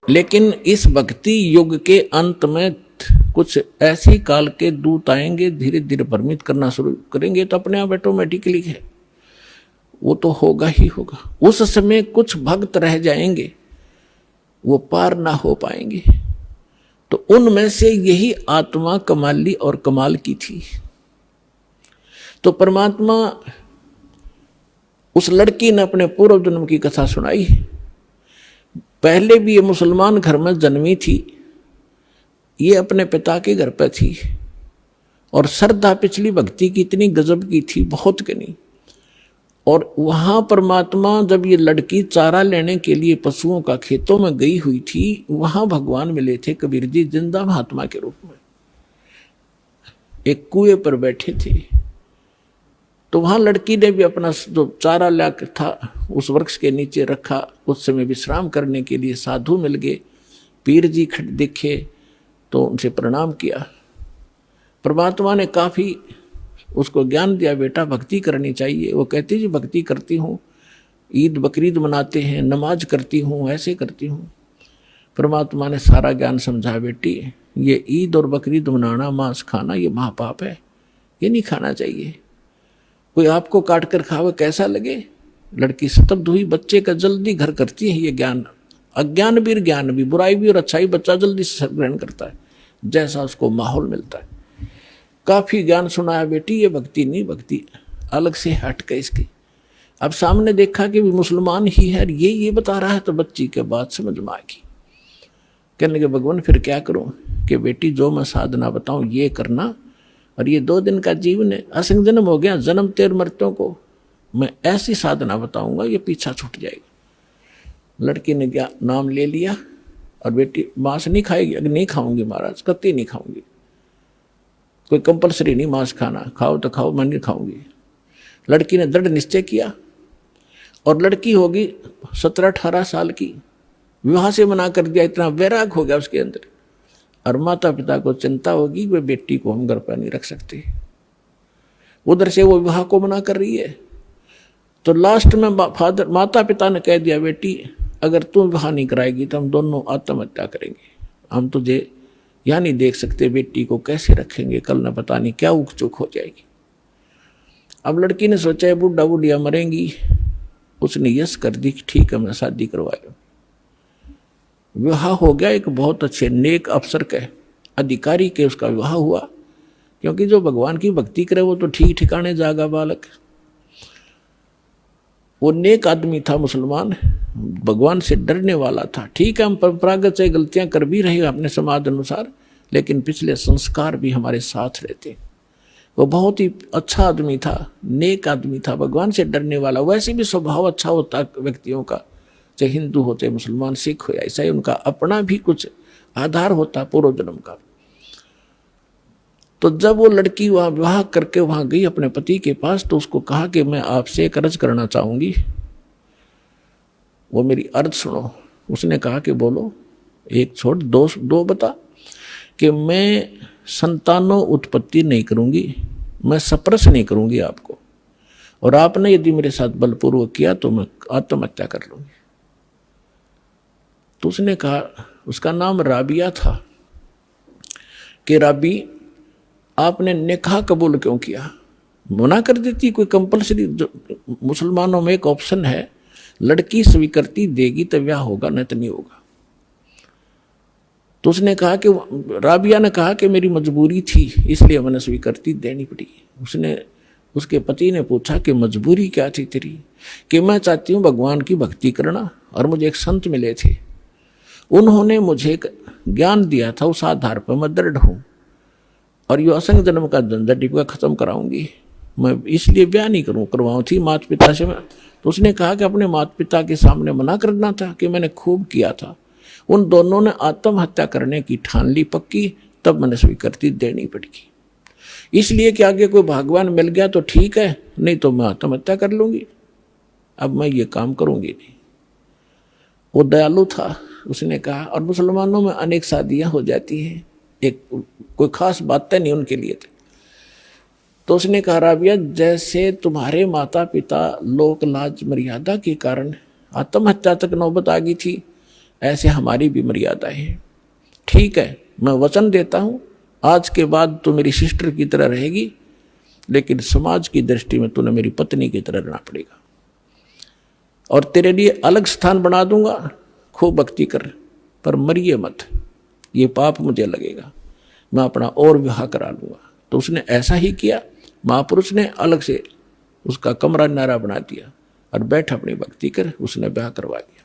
लेकिन इस भक्ति युग के अंत में कुछ ऐसी काल के दूत आएंगे, धीरे धीरे भ्रमित करना शुरू करेंगे। तो अपने आप ऑटोमेटिकली है, वो तो होगा ही होगा। उस समय कुछ भक्त रह जाएंगे, वो पार ना हो पाएंगे। तो उनमें से यही आत्मा कमाली और कमाल की थी। तो परमात्मा, उस लड़की ने अपने पूर्व जन्म की कथा सुनाई। पहले भी ये मुसलमान घर में जन्मी थी, ये अपने पिता के घर पर थी। और श्रद्धा पिछली भक्ति की इतनी गजब की थी, बहुत गनी। और वहां परमात्मा, जब ये लड़की चारा लेने के लिए पशुओं का खेतों में गई हुई थी, वहां भगवान मिले थे कबीर जी जिंदा महात्मा के रूप में। एक कुएं पर बैठे थे। तो वहां लड़की ने भी अपना जो चारा लाकर था उस वृक्ष के नीचे रखा। कुछ समय विश्राम करने के लिए साधु मिल गए। पीर जी दिखे तो उनसे प्रणाम किया। परमात्मा ने काफी उसको ज्ञान दिया, बेटा भक्ति करनी चाहिए। वो कहती जी भक्ति करती हूँ, ईद बकरीद मनाते हैं, नमाज करती हूँ, ऐसे करती हूँ। परमात्मा ने सारा ज्ञान समझा, बेटी ये ईद और बकरीद मनाना, मांस खाना, ये महापाप है, ये नहीं खाना चाहिए। कोई आपको काट कर खावे कैसा लगे? लड़की स्तब्ध हुई। बच्चे का जल्दी घर करती है ये ज्ञान, अज्ञान भी ज्ञान भी, बुराई भी और अच्छाई बच्चा जल्दी से ग्रहण करता है जैसा उसको माहौल मिलता है। काफी ज्ञान सुनाया बेटी, ये भक्ति नहीं, भक्ति अलग से हट के इसकी। अब सामने देखा कि भी मुसलमान ही है, ये बता रहा है, तो बच्ची के बात समझ में आएगी। कहने के भगवान फिर क्या करूं? कि बेटी जो मैं साधना बताऊं ये करना, और ये 2 दिन का जीवन है, असंग जन्म हो गया, जन्म तेर मृत्यों को मैं ऐसी साधना बताऊंगा ये पीछा छूट जाएगा। लड़की ने क्या नाम ले लिया, और बेटी मांस नहीं खाएगी? अगर नहीं खाऊंगी महाराज, कतई नहीं खाऊंगी, कोई कंपलसरी नहीं मांस खाना, खाओ तो खाओ, मैं नहीं खाऊंगी। लड़की ने दृढ़ निश्चय किया, और लड़की होगी 17-18 साल की, विवाह से मना कर दिया, इतना वैराग हो गया उसके अंदर। और माता पिता को चिंता होगी, वे बेटी को हम घर पर नहीं रख सकते, उधर से वो विवाह को मना कर रही है। तो लास्ट में माता पिता ने कह दिया, बेटी अगर तुम विवाह नहीं कराएगी तो हम दोनों आत्महत्या करेंगे, हम तुझे यहाँ नहीं देख सकते, बेटी को कैसे रखेंगे, कल न पता नहीं क्या उक चुक हो जाएगी। अब लड़की ने सोचा है बुढ़ा बुढ़िया मरेंगी, उसने यस कर दी, ठीक है मैं शादी करवा लूँ। विवाह हो गया, एक बहुत अच्छे नेक अफसर के अधिकारी के उसका विवाह हुआ, क्योंकि जो भगवान की भक्ति करे वो तो ठीक ठिकाने जागा बालक। वो नेक आदमी था, मुसलमान, भगवान से डरने वाला था। ठीक है हम परंपरागत से गलतियां कर भी रहे अपने समाज अनुसार, लेकिन पिछले संस्कार भी हमारे साथ रहते। वो बहुत ही अच्छा आदमी था, नेक आदमी था, भगवान से डरने वाला। वैसे भी स्वभाव अच्छा होता व्यक्तियों का, चाहे हिंदू होते, मुसलमान, सिख हो, ऐसा ही उनका अपना भी कुछ आधार होता पूर्व जन्म का। तो जब वो लड़की वहां विवाह करके वहां गई अपने पति के पास, तो उसको कहा कि मैं आपसे एक अर्ज करना चाहूंगी, वो मेरी अर्ज सुनो। उसने कहा कि बोलो, एक छोड़ दो बता। कि मैं संतानों उत्पत्ति नहीं करूंगी, मैं सप्रस नहीं करूंगी आपको, और आपने यदि मेरे साथ बलपूर्वक किया तो मैं आत्महत्या कर लूंगी। तो उसने कहा, उसका नाम राबिया था, कि राबी आपने निकाह कबूल क्यों किया? मना कर देती, कोई कंपलसरी, मुसलमानों में एक ऑप्शन है, लड़की स्वीकृति देगी तो ब्याह होगा, नहीं तो नहीं होगा। तो उसने कहा कि राबिया ने कहा कि मेरी मजबूरी थी इसलिए मैंने स्वीकृति देनी पड़ी। उसके पति ने पूछा कि मजबूरी क्या थी तेरी? कि मैं चाहती हूँ भगवान की भक्ति करना, और मुझे एक संत मिले थे, उन्होंने मुझे ज्ञान दिया था, उस आधार पर मैं दृढ़ हूँ, और यो असंग जन्म का झंझट डिब्बा खत्म कराऊंगी, मैं इसलिए ब्याह नहीं करवाऊँ थी माता पिता से। तो उसने कहा कि अपने माता पिता के सामने मना करना था कि मैंने खूब किया था। उन दोनों ने आत्महत्या करने की ठान ली पक्की, तब मैंने स्वीकृति देनी पड़ेगी, इसलिए कि आगे कोई भगवान मिल गया तो ठीक है, नहीं तो मैं आत्महत्या कर लूंगी, अब मैं ये काम करूंगी नहीं। वो दयालु था, उसने कहा। और मुसलमानों में अनेक शादियां हो जाती हैं, एक कोई खास बातें नहीं उनके लिए थे। तो उसने कहा, राबिया जैसे तुम्हारे माता पिता लोक लाज मर्यादा के कारण आत्महत्या तक नौबत आ गई थी, ऐसे हमारी भी मर्यादा है। ठीक है, मैं वचन देता हूं, आज के बाद तू मेरी सिस्टर की तरह रहेगी, लेकिन समाज की दृष्टि में तूने मेरी पत्नी की तरह रहना पड़ेगा, और तेरे लिए अलग स्थान बना दूंगा, खूब भक्ति कर, पर मरिए मत, ये पाप मुझे लगेगा, मैं अपना और विवाह करा लूंगा। तो उसने ऐसा ही किया। महापुरुष ने अलग से उसका कमरा नारा बना दिया और बैठ अपनी भक्ति कर, उसने ब्याह करवा दिया।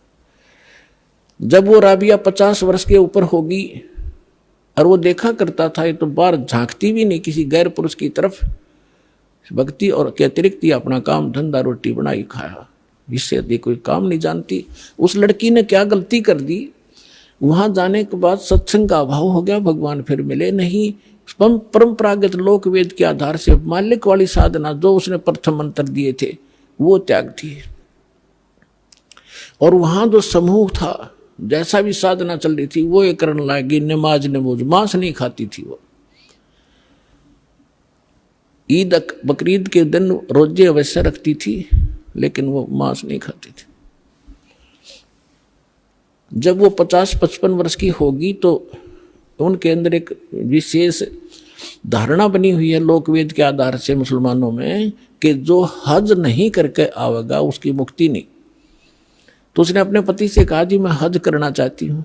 जब वो राबिया 50 वर्ष के ऊपर होगी, और वो देखा करता था, ये तो बाहर झांकती भी नहीं किसी गैर पुरुष की तरफ, भक्ति और के अतिरिक्त ही अपना काम धंधा रोटी बनाई खाया, इससे अधिक कोई काम नहीं जानती। उस लड़की ने क्या गलती कर दी, वहां जाने के बाद सत्संग का अभाव हो गया, भगवान फिर मिले नहीं। परंपरागत लोक वेद के आधार से मालिक वाली साधना जो उसने प्रथम मंत्र दिए थे वो त्याग दिए, और वहां जो समूह था, जैसा भी साधना चल रही थी वो ये करने लगी, नमाज नमूज, मांस नहीं खाती थी वो। ईद बकरीद के दिन रोजे अवश्य रखती थी, लेकिन वो मांस नहीं खाती थी। जब वो 50-55 वर्ष की होगी तो उनके अंदर एक विशेष धारणा बनी हुई है लोकवेद के आधार से मुसलमानों में कि जो हज नहीं करके आवेगा उसकी मुक्ति नहीं। तो उसने अपने पति से कहा, जी मैं हज करना चाहती हूँ।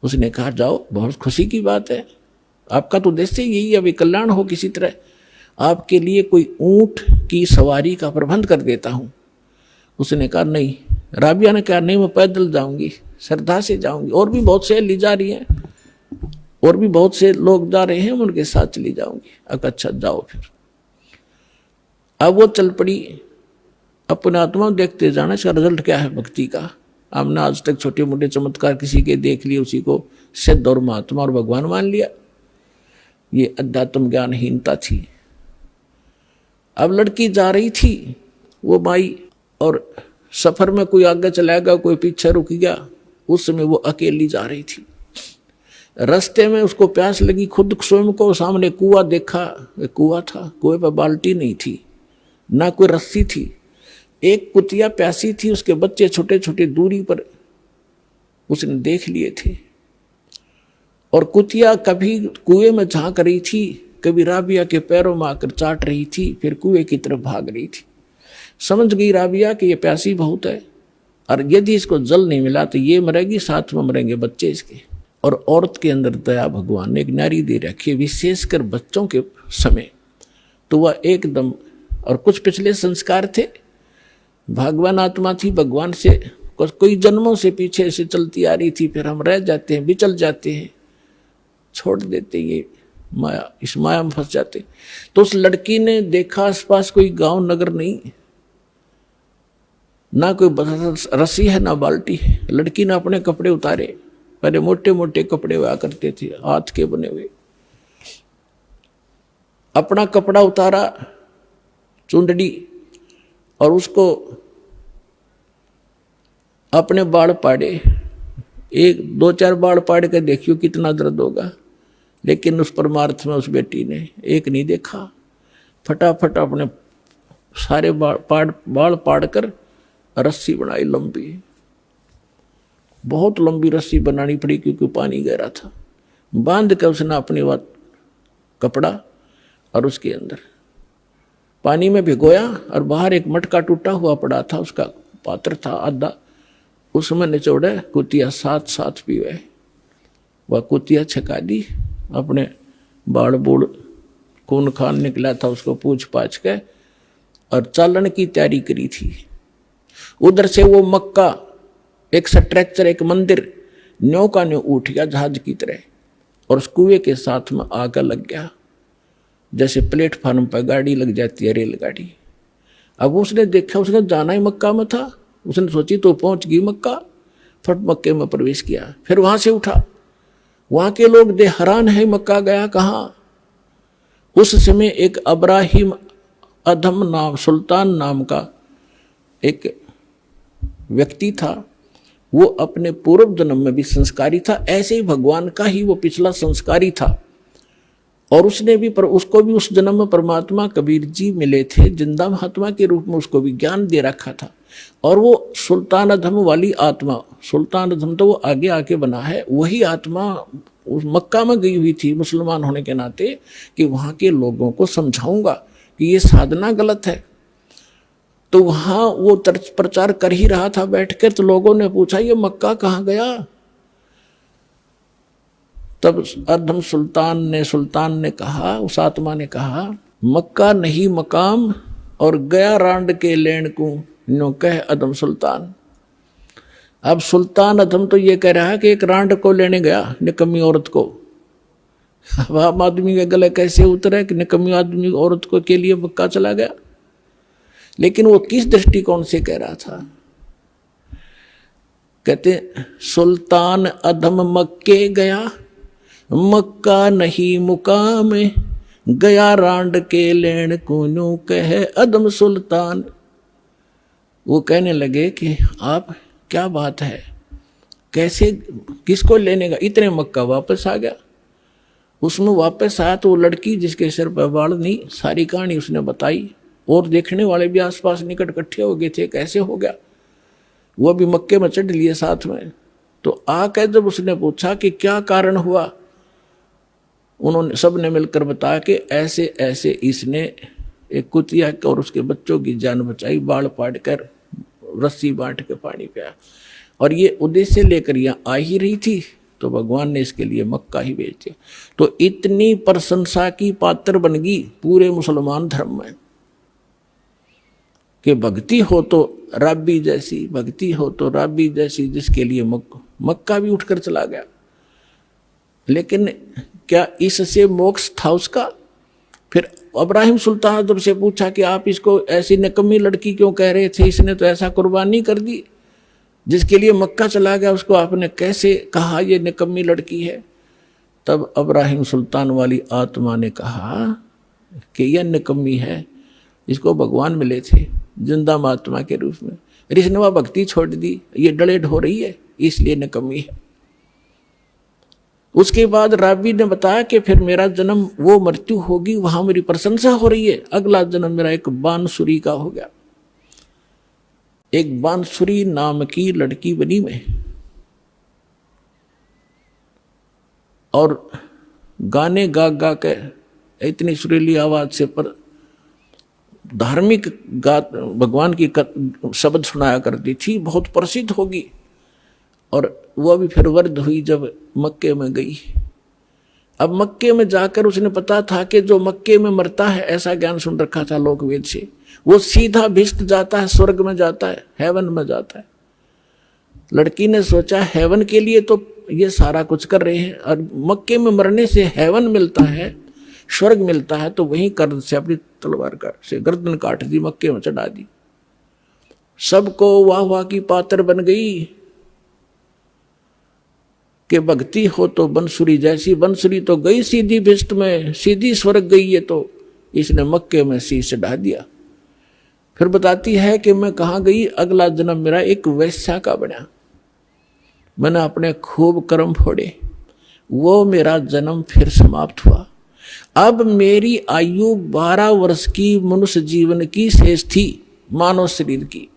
उसने कहा, जाओ, बहुत खुशी की बात है, आपका तो उद्देश्य यही है, अभी कल्याण हो किसी तरह, आपके लिए कोई ऊंट की सवारी का प्रबंध कर देता हूँ। उसने कहा नहीं। राबिया ने कहा, नहीं मैं पैदल जाऊंगी, श्रद्धा से जाऊंगी, और भी बहुत से ली जा रही हैं, और भी बहुत से लोग जा रहे हैं, उनके साथ चली जाऊंगी। अच्छा जाओ फिर। अब वो चल पड़ी, अपने आत्मा देखते जाना इसका रिजल्ट क्या है भक्ति का। हमने आज तक छोटे मोटे चमत्कार किसी के देख लिए, उसी को सिद्ध और महात्मा और भगवान मान लिया। ये अध्यात्म ज्ञानहीनता थी। अब लड़की जा रही थी, वो माई, और सफर में कोई आगे चला गया, कोई पीछे रुक गया। उस समय वो अकेली जा रही थी। रास्ते में उसको प्यास लगी, खुद स्वयं को सामने कुआं देखा, कुआं था, कुएं पर बाल्टी नहीं थी, ना कोई रस्सी थी। एक कुतिया प्यासी थी, उसके बच्चे छोटे छोटे दूरी पर उसने देख लिए थे। और कुतिया कभी कुएं में झांक रही थी, कभी राबिया के पैरों में आकर चाट रही थी, फिर कुएं की तरफ भाग रही थी। समझ गई राबिया कि ये प्यासी बहुत है, और यदि इसको जल नहीं मिला तो ये मरेगी, साथ में मरेंगे बच्चे इसके। और औरत के अंदर दया भगवान ने एक नारी दे रखी है, विशेषकर बच्चों के समय। तो वह एकदम, और कुछ पिछले संस्कार थे, भगवान आत्मा थी, भगवान से कोई जन्मों से पीछे से चलती आ रही थी। फिर हम रह जाते हैं, बिचल जाते हैं, छोड़ देते, ये माया, इस माया में फंस जाते। तो उस लड़की ने देखा आसपास कोई गांव नगर नहीं, ना कोई रस्सी है ना बाल्टी है। लड़की ने अपने कपड़े उतारे, पहले मोटे मोटे कपड़े हुआ करते थे हाथ के बने हुए, अपना कपड़ा उतारा, चुंदड़ी, और उसको अपने बाल पाड़े। 1-2-4 बाल पाड़ के देखियो कितना दर्द होगा। लेकिन उस परमार्थ में उस बेटी ने एक नहीं देखा, फटाफट अपने सारे बाल पाड़ कर रस्सी बनाई लंबी, बहुत लंबी रस्सी बनानी पड़ी क्योंकि पानी गहरा था। बांध कर उसने अपनी बात कपड़ा और उसके अंदर पानी में भिगोया, और बाहर एक मटका टूटा हुआ पड़ा था, उसका पात्र था आधा, उसमें निचोड़े कुतिया साथ साथ पीवे। वह कुतिया छका दी, अपने बाड़ बूढ़ खून खान निकला था उसको पूछ पाछ के, और चालन की तैयारी करी थी। उधर से वो मक्का, एक स्ट्रक्चर, एक मंदिर न्यो का न्यो उठ गया जहाज की तरह, और उस कुएं के साथ में आकर लग गया, जैसे प्लेटफार्म पर गाड़ी लग जाती है, रेलगाड़ी। अब उसने देखा, उसने जाना ही मक्का में था, उसने सोची तो पहुंच गई मक्का, फट मक्के में प्रवेश किया। फिर वहां से उठा, वहां के लोग दे हैरान है, मक्का गया कहाँ। उस समय एक अब्राहिम अधम नाम, सुल्तान नाम का एक व्यक्ति था, वो अपने पूर्व जन्म में भी संस्कारी था, ऐसे ही भगवान का ही वो पिछला संस्कारी था। और उसने भी उसको भी उस जन्म में परमात्मा कबीर जी मिले थे, जिंदा महात्मा के रूप में उसको भी ज्ञान दे रखा था। और वो सुल्तान अधम वाली आत्मा, सुल्तान अधम तो वो आगे आके बना है, वही आत्मा उस मक्का में गई हुई थी मुसलमान होने के नाते, कि वहाँ के लोगों को समझाऊंगा कि ये साधना गलत है। तो वहाँ वो प्रचार कर ही रहा था बैठकर, तो लोगों ने पूछा ये मक्का कहाँ गया। तब अधम सुल्तान ने कहा, उस आत्मा ने कहा, मक्का नहीं मकाम, और गया रांड के लेन को नो कह अधम सुल्तान। अब सुल्तान अधम तो ये कह रहा है कि एक रांड को लेने गया, निकम्मी औरत को। अब आम आदमी के गले कैसे उतरे कि निकम्मी आदमी औरत को के लिए मक्का चला गया। लेकिन वो किस दृष्टिकोण से कह रहा था, कहते सुल्तान अधम मक्के गया, मक्का नहीं मुकाम, गया रांड के लेन को कहे अदम सुल्तान। वो कहने लगे कि आप क्या बात है, कैसे, किसको लेने का, इतने मक्का वापस आ गया। उसमें वापस आया तो वो लड़की जिसके सिर पर बाल नहीं, सारी कहानी उसने बताई। और देखने वाले भी आसपास निकट इकट्ठे हो गए थे, कैसे हो गया। वो भी मक्के में चढ़ लिए साथ में। तो आकर जब उसने पूछा कि क्या कारण हुआ, उन्होंने सबने मिलकर बताया कि ऐसे ऐसे इसने एक कुतिया और उसके बच्चों की जान बचाई, बाल पाट कर रस्सी बांट के पानी पिया, और ये उद्देश्य लेकर यहाँ आ ही रही थी, तो भगवान ने इसके लिए मक्का ही भेज दिया। तो इतनी प्रशंसा की पात्र बन गई पूरे मुसलमान धर्म में कि भक्ति हो तो राबी जैसी, भक्ति हो तो राबी जैसी, जिसके लिए मक्का भी उठकर चला गया। लेकिन क्या इससे मोक्ष था उसका? फिर इब्राहिम सुल्तान जब से पूछा कि आप इसको ऐसी निकम्मी लड़की क्यों कह रहे थे, इसने तो ऐसा कुर्बानी कर दी, जिसके लिए मक्का चला गया, उसको आपने कैसे कहा ये निकम्मी लड़की है? तब इब्राहिम सुल्तान वाली आत्मा ने कहा कि यह निकम्मी है, इसको भगवान मिले थे जिंदा महात्मा के रूप में, इसने वह भक्ति छोड़ दी, ये डलेड हो रही है, इसलिए निकम्मी है। उसके बाद राबी ने बताया कि फिर मेरा जन्म वो मृत्यु होगी, वहां मेरी प्रशंसा हो रही है, अगला जन्म मेरा एक बांसुरी का हो गया। एक बांसुरी नाम की लड़की बनी मैं, और गाने गा गा के इतनी सुरीली आवाज से पर धार्मिक भगवान की शब्द सुनाया करती थी, बहुत प्रसिद्ध होगी। और वह भी फिर वृद्ध हुई जब मक्के में गई। अब मक्के में जाकर उसने पता था कि जो मक्के में मरता है, ऐसा ज्ञान सुन रखा था लोक वेद से, वो सीधा भिष्ट जाता है, स्वर्ग में जाता है, हेवन में जाता है। लड़की ने सोचा हेवन के लिए तो ये सारा कुछ कर रहे हैं, और मक्के में मरने से हेवन मिलता है, स्वर्ग मिलता है, तो वहीं कर्द से अपनी तलवार से गर्दन काट दी, मक्के में चढ़ा दी। सबको वाह वाह की पात्र बन गई कि भक्ति हो तो बंसुरी जैसी, बंसुरी तो गई सीधी भिष्ट में, सीधी स्वर्ग गई है, तो इसने मक्के में शीश चढ़ा दिया। फिर बताती है कि मैं कहाँ गई, अगला जन्म मेरा एक वैश्या का बना, मैंने अपने खूब कर्म फोड़े, वो मेरा जन्म फिर समाप्त हुआ। अब मेरी आयु 12 वर्ष की मनुष्य जीवन की शेष थी, मानव शरीर की।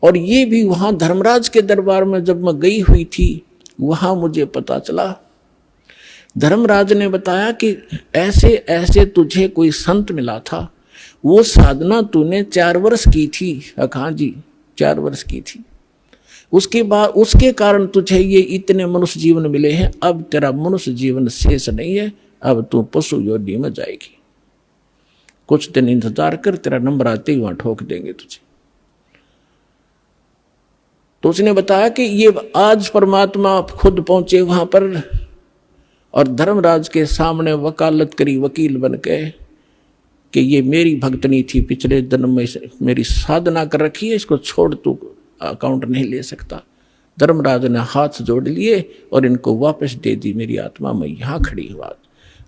और ये भी वहां धर्मराज के दरबार में जब मैं गई हुई थी, वहां मुझे पता चला, धर्मराज ने बताया कि ऐसे ऐसे तुझे कोई संत मिला था, वो साधना तूने 4 वर्ष की थी। हाँ जी, 4 वर्ष की थी। उसके बाद उसके कारण तुझे ये इतने मनुष्य जीवन मिले हैं। अब तेरा मनुष्य जीवन शेष नहीं है, अब तू पशु योनि में जाएगी। कुछ दिन इंतजार कर, तेरा नंबर आते ही वहां ठोक देंगे तुझे। तो उसने बताया कि ये आज परमात्मा खुद पहुंचे वहां पर, और धर्मराज के सामने वकालत करी वकील बन के कि ये मेरी भक्तनी थी, पिछले जन्म में मेरी साधना कर रखी है, इसको छोड़ तू अकाउंट नहीं ले सकता। धर्मराज ने हाथ जोड़ लिए और इनको वापस दे दी मेरी आत्मा। मैं यहाँ खड़ी हुआ,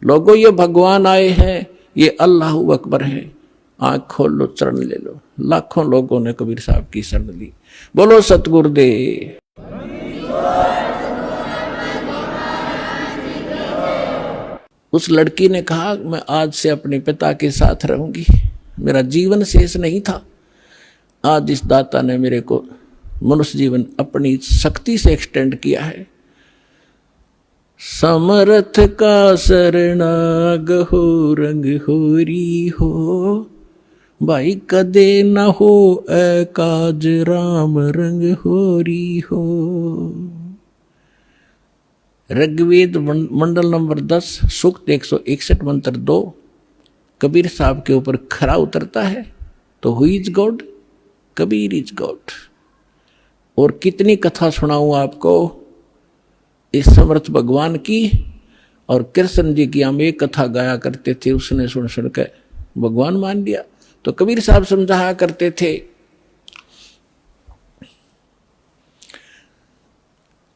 लोगों ये भगवान आए हैं, ये अल्लाह अकबर है, आंख खोल लो, चरण ले लो। लाखों लोगों ने कबीर साहब की शरण ली। बोलो सतगुरुदेव। उस लड़की ने कहा मैं आज से अपने पिता के साथ रहूंगी, मेरा जीवन शेष नहीं था। आज इस दाता ने मेरे को मनुष्य जीवन अपनी शक्ति से एक्सटेंड किया है। समर्थ का शरणाग हो, रंग होरी हो, भाई कदे न हो काज, राम रंग होरी हो। ऋग्वेद मंडल नंबर 10 सूक्त 161 मंत्र 2 कबीर साहब के ऊपर खरा उतरता है। तो who is God? Kabir is God. और कितनी कथा सुनाऊं आपको इस समर्थ भगवान की। और कृष्ण जी की हम एक कथा गाया करते थे, उसने सुन सुन के भगवान मान लिया। तो कबीर साहब समझाया करते थे,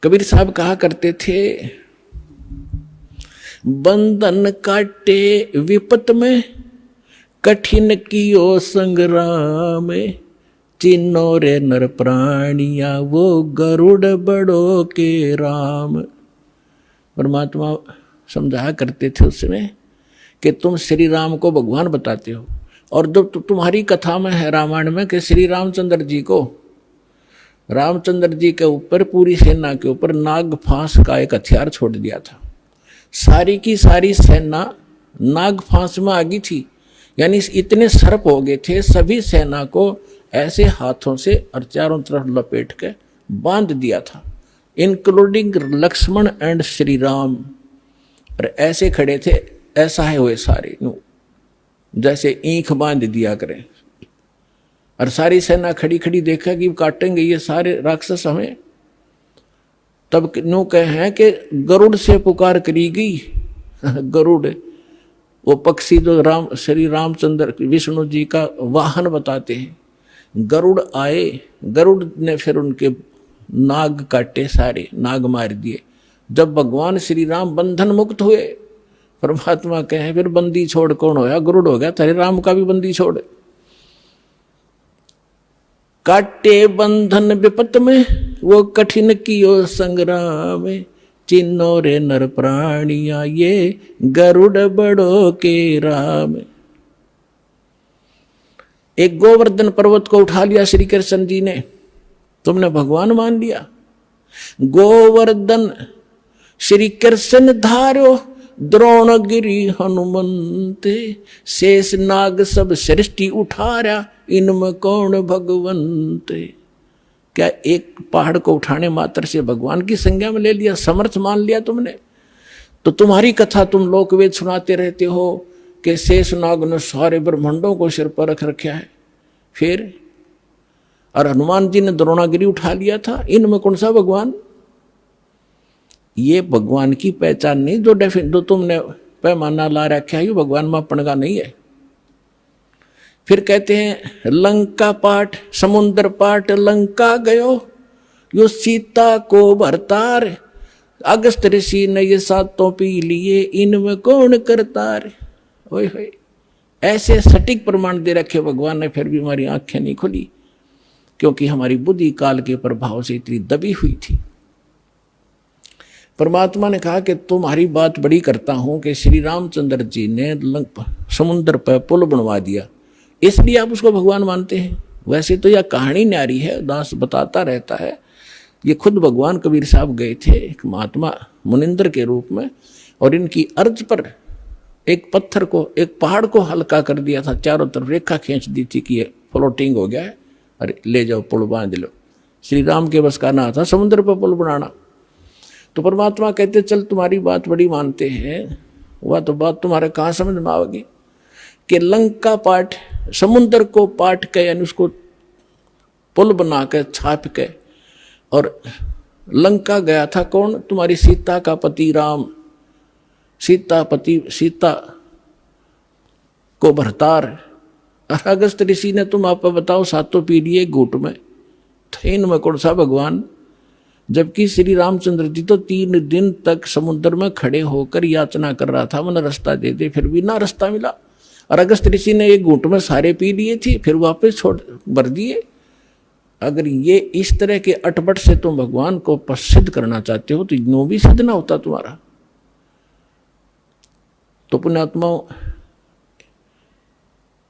कबीर साहब कहा करते थे, बंधन काटे विपत में, कठिन कियो संग्राम, चिन्नो रे नर प्राणिया, वो गरुड़ बड़ो के राम। परमात्मा समझाया करते थे उसमें कि तुम श्री राम को भगवान बताते हो, और जो तुम्हारी कथा में है रामायण में कि श्री रामचंद्र जी के ऊपर पूरी सेना के ऊपर नाग फांस का एक हथियार छोड़ दिया था। सारी की सारी सेना नाग फांस में आ गई थी, यानी इतने सर्प हो गए थे, सभी सेना को ऐसे हाथों से और चारों तरफ लपेट के बांध दिया था, इंक्लूडिंग लक्ष्मण एंड श्री राम। और ऐसे खड़े थे, ऐसा है हुए सारे जैसे ईंख बांध दिया करें। और सारी सेना खड़ी खड़ी देखा कि काटेंगे ये सारे राक्षस हमें। तब नो कहे हैं कि गरुड़ से पुकार करी गई। गरुड़ वो पक्षी जो श्री रामचंद्र विष्णु जी का वाहन बताते हैं। गरुड़ आए, गरुड़ ने फिर उनके नाग काटे, सारे नाग मार दिए। जब भगवान श्री राम बंधन मुक्त हुए, परमात्मा कहे फिर बंदी छोड़ कौन होया? गरुड़ हो गया, तेरे राम का भी बंदी छोड़। काटे बंधन विपत में वो कठिन कियो संग्राम, चिन्नो रे नर प्राणिया ये गरुड़ बड़ो के राम। एक गोवर्धन पर्वत को उठा लिया श्री कृष्ण जी ने, तुमने भगवान मान लिया। गोवर्धन श्री कृष्ण धार्यो द्रोणगिरी हनुमंते, शेष नाग सब सृष्टि उठारा इनमें कौन भगवंते। क्या एक पहाड़ को उठाने मात्र से भगवान की संज्ञा में ले लिया, समर्थ मान लिया तुमने? तो तुम्हारी कथा तुम लोकवेद सुनाते रहते हो कि शेष नाग ने सारे ब्रह्मांडों को सिर पर रख रखा है। फिर और हनुमान जी ने द्रोणागिरी उठा लिया था, इनमें कौन सा भगवान? ये भगवान की पहचान नहीं, जो तुमने पैमाना ला रखा है, ये भगवान मापन का नहीं है। फिर कहते हैं लंका पाठ, समुद्र पाठ लंका गयो, यो सीता को भरतार, अगस्त ऋषि ने ये सातों पी लिए, इनमें कौन करतार। ओए होए, ऐसे सटीक प्रमाण दे रखे भगवान ने, फिर भी हमारी आंखें नहीं खुली, क्योंकि हमारी बुद्धि काल के प्रभाव से इतनी दबी हुई थी। परमात्मा ने कहा कि तुम्हारी बात बड़ी करता हूं कि श्री रामचंद्र जी ने समुद्र पर पुल बनवा दिया, इसलिए आप उसको भगवान मानते हैं। वैसे तो यह कहानी न्यारी है, दास बताता रहता है। ये खुद भगवान कबीर साहब गए थे एक महात्मा मुनिंद्र के रूप में, और इनकी अर्ज पर एक पत्थर को, एक पहाड़ को हल्का कर दिया था, चारों तरफ रेखा खींच दी थी कि ये फ्लोटिंग हो गया है, अरे ले जाओ पुल बांध लो। श्री राम के बस का ना था समुद्र पर पुल बनाना। तो परमात्मा कहते चल तुम्हारी बात बड़ी मानते हैं, वह तो बात तुम्हारे कहाँ समझ में आओगी कि लंका पाठ, समुद्र को पाट के यानी उसको पुल बना के छाप के, और लंका गया था कौन? तुम्हारी सीता का पति राम, सीता को भरतार। अगस्त ऋषि ने तुम आप बताओ सातों पीढ़ी घूट में थे, इनमें कौन सा भगवान? जबकि श्री रामचंद्र जी तो 3 दिन तक समुद्र में खड़े होकर याचना कर रहा था, मैंने रास्ता दे दे, फिर भी ना रास्ता मिला। और अगस्त ऋषि ने एक घूंट में सारे पी लिए थे, फिर वापस छोड़ भर दिए। अगर ये इस तरह के अटपट से तुम भगवान को प्रसिद्ध करना चाहते हो तो नो भी सिद्ध ना होता तुम्हारा। तो पुण्यात्माओं,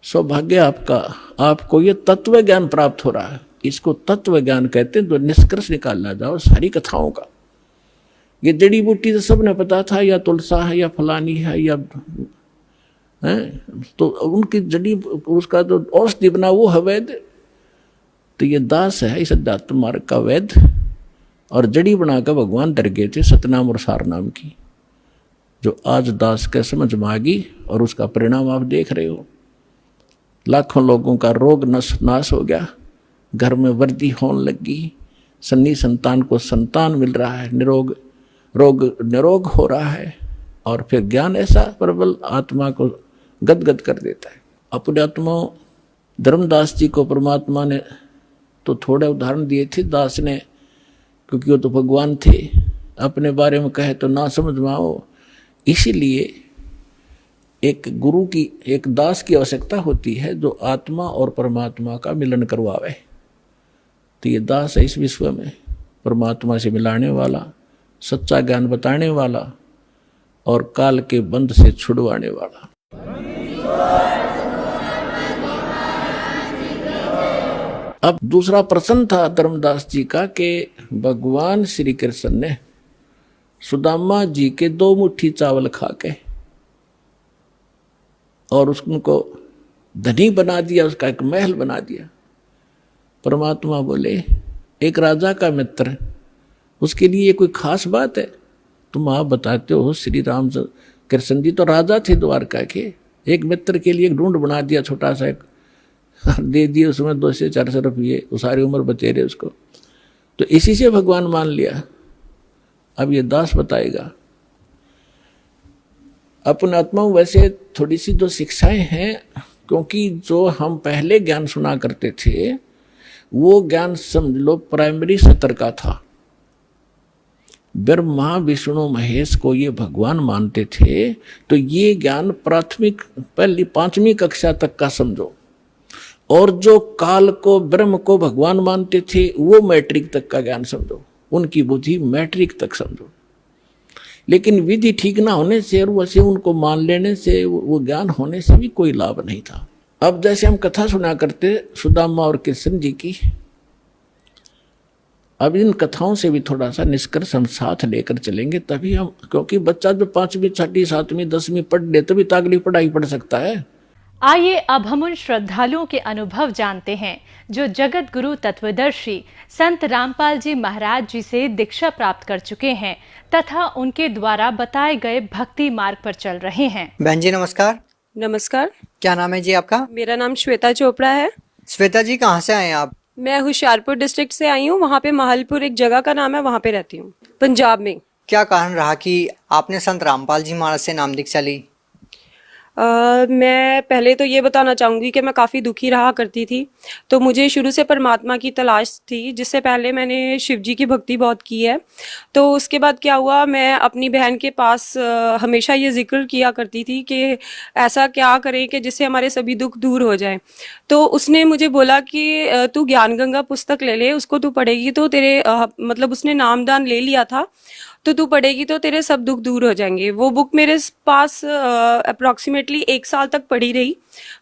सौभाग्य आपका, आपको ये तत्व ज्ञान प्राप्त हो रहा है। इसको तत्व ज्ञान कहते हैं, जो निष्कर्ष निकालना जाओ सारी कथाओं का। ये जड़ी बूटी तो सबने पता था, या तुलसा है या फलानी है या तो उनकी जड़ी, उसका जो औषधि बना वो है वैद। तो ये दास है इस अध्यात्म मार्ग का वैद, और जड़ी बनाकर भगवान डर गए थे सतनाम और सारनाम की, जो आज दास के समझ में आ गई, और उसका परिणाम आप देख रहे हो। लाखों लोगों का रोग नाश हो गया, घर में वृद्धि होने लगी, सन्नी संतान को संतान मिल रहा है, निरोग हो रहा है, और फिर ज्ञान ऐसा प्रबल आत्मा को गदगद कर देता है। अपने आत्मा धर्मदास जी को परमात्मा ने तो थोड़े उदाहरण दिए थे, दास ने, क्योंकि वो तो भगवान थे, अपने बारे में कहे तो ना समझ में आओ। इसीलिए एक गुरु की, एक दास की आवश्यकता होती है जो आत्मा और परमात्मा का मिलन करवावे। तो ये दास है इस विश्व में परमात्मा से मिलाने वाला, सच्चा ज्ञान बताने वाला, और काल के बंध से छुड़वाने वाला। अब दूसरा प्रश्न था धर्मदास जी का कि भगवान श्री कृष्ण ने सुदामा जी के 2 मुट्ठी चावल खा के और उनको धनी बना दिया, उसका एक महल बना दिया। परमात्मा बोले एक राजा का मित्र, उसके लिए ये कोई खास बात है? तुम आप बताते हो श्री राम कृष्ण जी तो राजा थे द्वारका के, एक मित्र के लिए एक ढूंढ बना दिया छोटा सा, एक दे दिए उसमें 2 से 400 रुपये, वो सारी उम्र बतेरे उसको, तो इसी से भगवान मान लिया। अब ये दास बताएगा। अपने आत्मा वैसे थोड़ी सी जो शिक्षाएं हैं, क्योंकि जो हम पहले ज्ञान सुना करते थे वो ज्ञान समझ लो प्राइमरी स्तर का था। ब्रह्मा विष्णु महेश को ये भगवान मानते थे, तो ये ज्ञान प्राथमिक पहली 5वीं कक्षा तक का समझो, और जो काल को ब्रह्म को भगवान मानते थे वो मैट्रिक तक का ज्ञान समझो, उनकी बुद्धि मैट्रिक तक समझो। लेकिन विधि ठीक ना होने से और वैसे उनको मान लेने से, वो ज्ञान होने से भी कोई लाभ नहीं था। अब जैसे हम कथा सुना करते सुदामा और कृष्ण जी की, अब इन कथाओं से भी थोड़ा सा निष्कर्ष हम साथ लेकर चलेंगे, तभी हम, क्योंकि बच्चा जो 5वीं 6वीं 7वीं 10वीं पढ़ ले तभी तो अगली पढ़ाई पढ़ सकता है। आइए अब हम उन श्रद्धालुओं के अनुभव जानते हैं जो जगत गुरु तत्वदर्शी संत रामपाल जी महाराज जी से दीक्षा प्राप्त कर चुके हैं तथा उनके द्वारा बताए गए भक्ति मार्ग पर चल रहे हैं। बहन जी नमस्कार। नमस्कार। क्या नाम है जी आपका? मेरा नाम श्वेता चोपड़ा है। श्वेता जी कहाँ से आए हैं आप? मैं होशियारपुर डिस्ट्रिक्ट से आई हूँ, वहाँ पे महलपुर एक जगह का नाम है, वहाँ पे रहती हूँ, पंजाब में। क्या कारण रहा कि आपने संत रामपाल जी महाराज से नाम दीक्षा ली? मैं पहले तो ये बताना चाहूँगी कि मैं काफ़ी दुखी रहा करती थी, तो मुझे शुरू से परमात्मा की तलाश थी। जिससे पहले मैंने शिव जी की भक्ति बहुत की है। तो उसके बाद क्या हुआ, मैं अपनी बहन के पास हमेशा ये जिक्र किया करती थी कि ऐसा क्या करें कि जिससे हमारे सभी दुख दूर हो जाए। तो उसने मुझे बोला कि तू ज्ञान गंगा पुस्तक ले ले, उसको तू पढ़ेगी तो तेरे मतलब उसने नामदान ले लिया था, तो तू पढ़ेगी तो तेरे सब दुख दूर हो जाएंगे। वो बुक मेरे पास अप्रॉक्सीमेटली 1 साल तक पड़ी रही,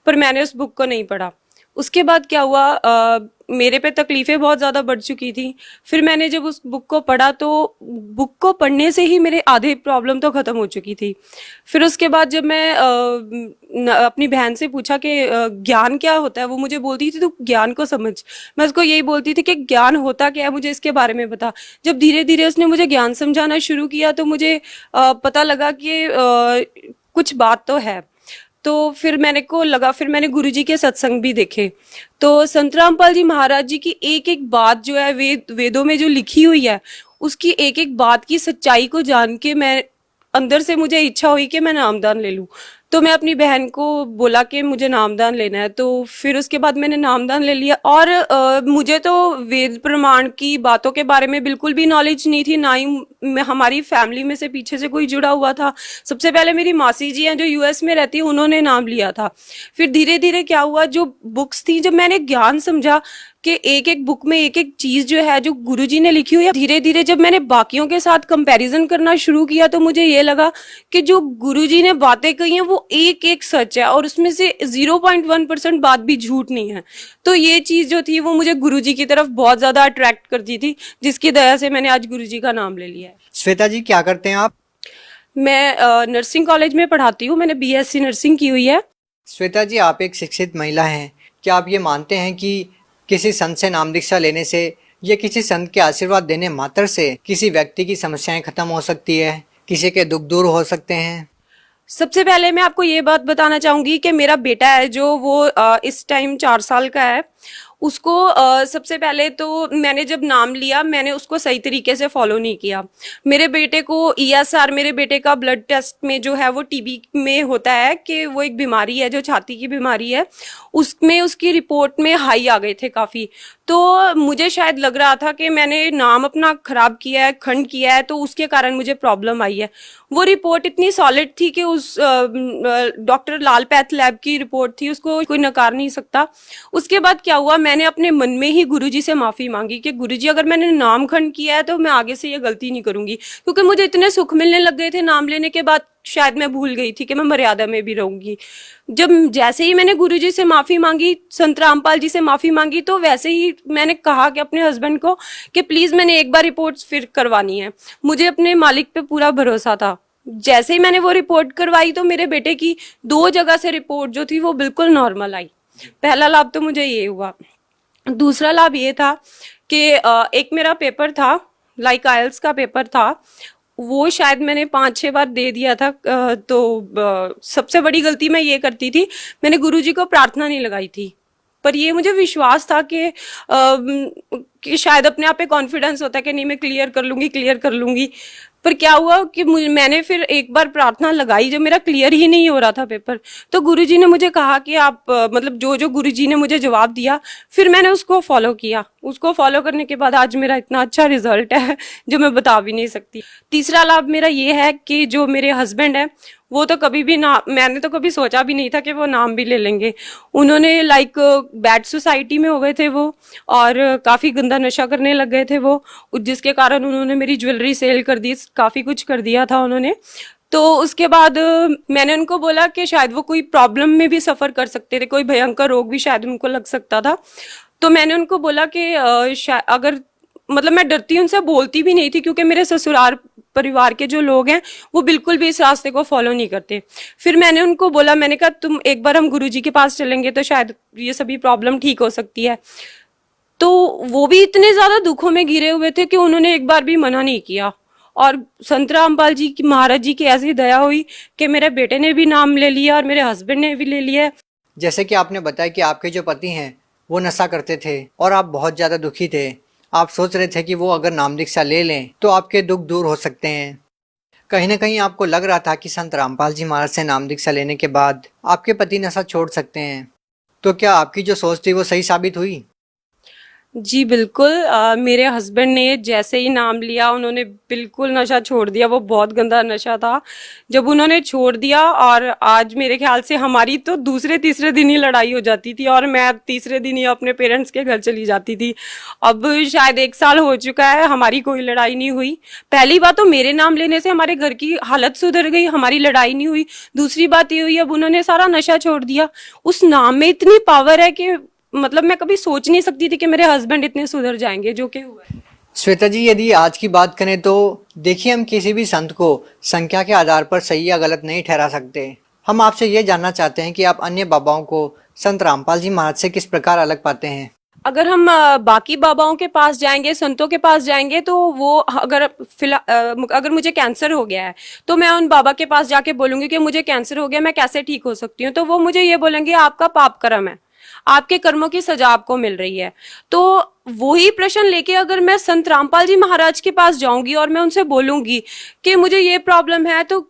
पर मैंने उस बुक को नहीं पढ़ा। उसके बाद क्या हुआ, मेरे पे तकलीफें बहुत ज़्यादा बढ़ चुकी थी। फिर मैंने जब उस बुक को पढ़ा तो बुक को पढ़ने से ही मेरे आधे प्रॉब्लम तो ख़त्म हो चुकी थी। फिर उसके बाद जब मैं अपनी बहन से पूछा कि ज्ञान क्या होता है, वो मुझे बोलती थी तू ज्ञान को समझ। मैं उसको यही बोलती थी कि ज्ञान होता क्या है, मुझे इसके बारे में बता। जब धीरे धीरे उसने मुझे ज्ञान समझाना शुरू किया तो मुझे पता लगा कि कुछ बात तो है। तो फिर मैंने गुरुजी के सत्संग भी देखे। तो संत रामपाल जी महाराज जी की एक एक बात जो है वेदों में जो लिखी हुई है, उसकी एक एक बात की सच्चाई को जान के मैं अंदर से मुझे इच्छा हुई कि मैं नामदान ले लूं। तो मैं अपनी बहन को बोला कि मुझे नामदान लेना है। तो फिर उसके बाद मैंने नामदान ले लिया। और मुझे तो वेद प्रमाण की बातों के बारे में बिल्कुल भी नॉलेज नहीं थी, ना ही हमारी फैमिली में से पीछे से कोई जुड़ा हुआ था। सबसे पहले मेरी मासी जी हैं जो यूएस में रहती है, उन्होंने नाम लिया था। फिर धीरे धीरे क्या हुआ, जो बुक्स थी, जब मैंने ज्ञान समझा कि एक एक बुक में एक एक चीज जो है जो गुरुजी ने लिखी हुई है, धीरे धीरे जब मैंने बाकियों के साथ कंपैरिजन करना शुरू किया तो मुझे ये लगा कि जो गुरुजी ने बातें कही हैं वो एक एक सच है और उसमें से 0.1% बात भी झूठ नहीं है। तो ये चीज जो थी वो मुझे गुरुजी की तरफ बहुत ज्यादा अट्रैक्ट करती थी, जिसकी दया से मैंने आज गुरुजी का नाम ले लिया है। श्वेता जी क्या करते हैं आप? मैं नर्सिंग कॉलेज में पढ़ाती हूँ, मैंने BSc नर्सिंग की हुई है। श्वेता जी आप एक शिक्षित महिला हैं, क्या आप ये मानते हैं कि किसी संत से नाम दीक्षा लेने से या किसी संत के आशीर्वाद देने मात्र से किसी व्यक्ति की समस्याएं खत्म हो सकती है, किसी के दुख दूर हो सकते हैं? सबसे पहले मैं आपको ये बात बताना चाहूंगी कि मेरा बेटा है जो वो इस टाइम 4 साल का है। उसको सबसे पहले तो मैंने जब नाम लिया मैंने उसको सही तरीके से फॉलो नहीं किया। मेरे बेटे को ESR, मेरे बेटे का ब्लड टेस्ट में जो है वो TB में होता है कि वो एक बीमारी है जो छाती की बीमारी है, उसमें उसकी रिपोर्ट में हाई आ गए थे काफ़ी। तो मुझे शायद लग रहा था कि मैंने नाम अपना खराब किया है, खंड किया है, तो उसके कारण मुझे प्रॉब्लम आई है। वो रिपोर्ट इतनी सॉलिड थी कि उस डॉक्टर लाल पैथ लैब की रिपोर्ट थी, उसको कोई नकार नहीं सकता। उसके बाद क्या हुआ, मैंने अपने मन में ही गुरुजी से माफ़ी मांगी कि गुरुजी अगर मैंने नाम खंड किया है तो मैं आगे से ये गलती नहीं करूंगी, क्योंकि मुझे इतने सुख मिलने लग गए थे नाम लेने के बाद। शायद मैं भूल गई थी कि मैं मर्यादा में भी रहूंगी। जब जैसे ही मैंने गुरुजी से माफी मांगी, संत रामपाल जी से माफी मांगी, तो वैसे ही मैंने कहा कि अपने हस्बैंड को कि प्लीज मैंने एक बार रिपोर्ट फिर करवानी है। मुझे अपने मालिक पे पूरा भरोसा था। जैसे ही मैंने वो रिपोर्ट करवाई तो मेरे बेटे की 2 जगह से रिपोर्ट जो थी वो बिल्कुल नॉर्मल आई। पहला लाभ तो मुझे ये हुआ। दूसरा लाभ ये था कि एक मेरा पेपर था, लाइक आइल्स का पेपर था, वो शायद मैंने 5-6 बार दे दिया था। तो सबसे बड़ी गलती मैं ये करती थी, मैंने गुरुजी को प्रार्थना नहीं लगाई थी। पर ये मुझे विश्वास था कि शायद अपने आप पे कॉन्फिडेंस होता है कि नहीं मैं क्लियर कर लूंगी। पर क्या हुआ कि मैंने फिर एक बार प्रार्थना लगाई जब मेरा क्लियर ही नहीं हो रहा था पेपर, तो गुरुजी ने मुझे कहा कि आप मतलब जो गुरुजी ने मुझे जवाब दिया, फिर मैंने उसको फॉलो किया। उसको फॉलो करने के बाद आज मेरा इतना अच्छा रिजल्ट है जो मैं बता भी नहीं सकती। तीसरा लाभ मेरा ये है कि जो मेरे हस्बैंड है वो तो कभी भी ना, मैंने तो कभी सोचा भी नहीं था कि वो नाम भी ले लेंगे। उन्होंने लाइक बैड सोसाइटी में हो गए थे वो, और काफी गंदा नशा करने लग गए थे वो, जिसके कारण उन्होंने मेरी ज्वेलरी सेल कर दी, काफी कुछ कर दिया था उन्होंने। तो उसके बाद मैंने उनको बोला कि शायद वो कोई प्रॉब्लम में भी सफर कर सकते थे, कोई भयंकर रोग भी शायद उनको लग सकता था। तो मैंने उनको बोला कि अगर मतलब मैं डरती उनसे बोलती भी नहीं थी, क्योंकि मेरे ससुराल परिवार के जो लोग हैं वो बिल्कुल भी इस रास्ते को फॉलो नहीं करते। फिर मैंने उनको बोला, मैंने कहा तुम एक बार हम गुरुजी के पास चलेंगे तो शायद ये सभी प्रॉब्लम ठीक हो सकती है। तो वो भी इतने ज्यादा दुखों में घिरे हुए थे कि उन्होंने एक बार भी मना नहीं किया। और संत रामपाल जी की, महाराज जी की ऐसी दया हुई कि मेरे बेटे ने भी नाम ले लिया और मेरे हस्बैंड ने भी ले लिया। जैसे कि आपने बताया कि आपके जो पति हैं वो नशा करते थे और आप बहुत ज़्यादा दुखी थे। आप सोच रहे थे कि वो अगर नाम दीक्षा ले लें तो आपके दुख दूर हो सकते हैं। कहीं ना कहीं आपको लग रहा था कि संत रामपाल जी महाराज से नाम दीक्षा लेने के बाद आपके पति नशा छोड़ सकते हैं। तो क्या आपकी जो सोच थी वो सही साबित हुई? जी बिल्कुल। मेरे हस्बैंड ने जैसे ही नाम लिया उन्होंने बिल्कुल नशा छोड़ दिया। वो बहुत गंदा नशा था। जब उन्होंने छोड़ दिया, और आज मेरे ख्याल से हमारी तो दूसरे तीसरे दिन ही लड़ाई हो जाती थी और मैं तीसरे दिन ही अपने पेरेंट्स के घर चली जाती थी। अब शायद 1 साल हो चुका है, हमारी कोई लड़ाई नहीं हुई। पहली बात तो मेरे नाम लेने से हमारे घर की हालत सुधर गई, हमारी लड़ाई नहीं हुई। दूसरी बात ये हुई, अब उन्होंने सारा नशा छोड़ दिया। उस नाम में इतनी पावर है कि मतलब मैं कभी सोच नहीं सकती थी कि मेरे हस्बैंड इतने सुधर जाएंगे, जो कि हुआ है। श्वेता जी, यदि आज की बात करें तो देखिए, हम किसी भी संत को संख्या के आधार पर सही या गलत नहीं ठहरा सकते। हम आपसे ये जानना चाहते हैं कि आप अन्य बाबाओं को संत रामपाल जी महाराज से किस प्रकार अलग पाते हैं? अगर हम बाकी बाबाओं के पास जाएंगे, संतों के पास जाएंगे, तो वो अगर मुझे कैंसर हो गया है तो मैं उन बाबा के पास जाके बोलूंगी कि मुझे कैंसर हो गया, मैं कैसे ठीक हो सकती हूँ, तो वो मुझे ये बोलेंगे आपका पाप कर्म है, आपके कर्मों की सजा आपको मिल रही है। तो वही प्रश्न लेके अगर मैं संत रामपाल जी महाराज के पास जाऊंगी और मैं उनसे बोलूंगी कि मुझे ये प्रॉब्लम है, तो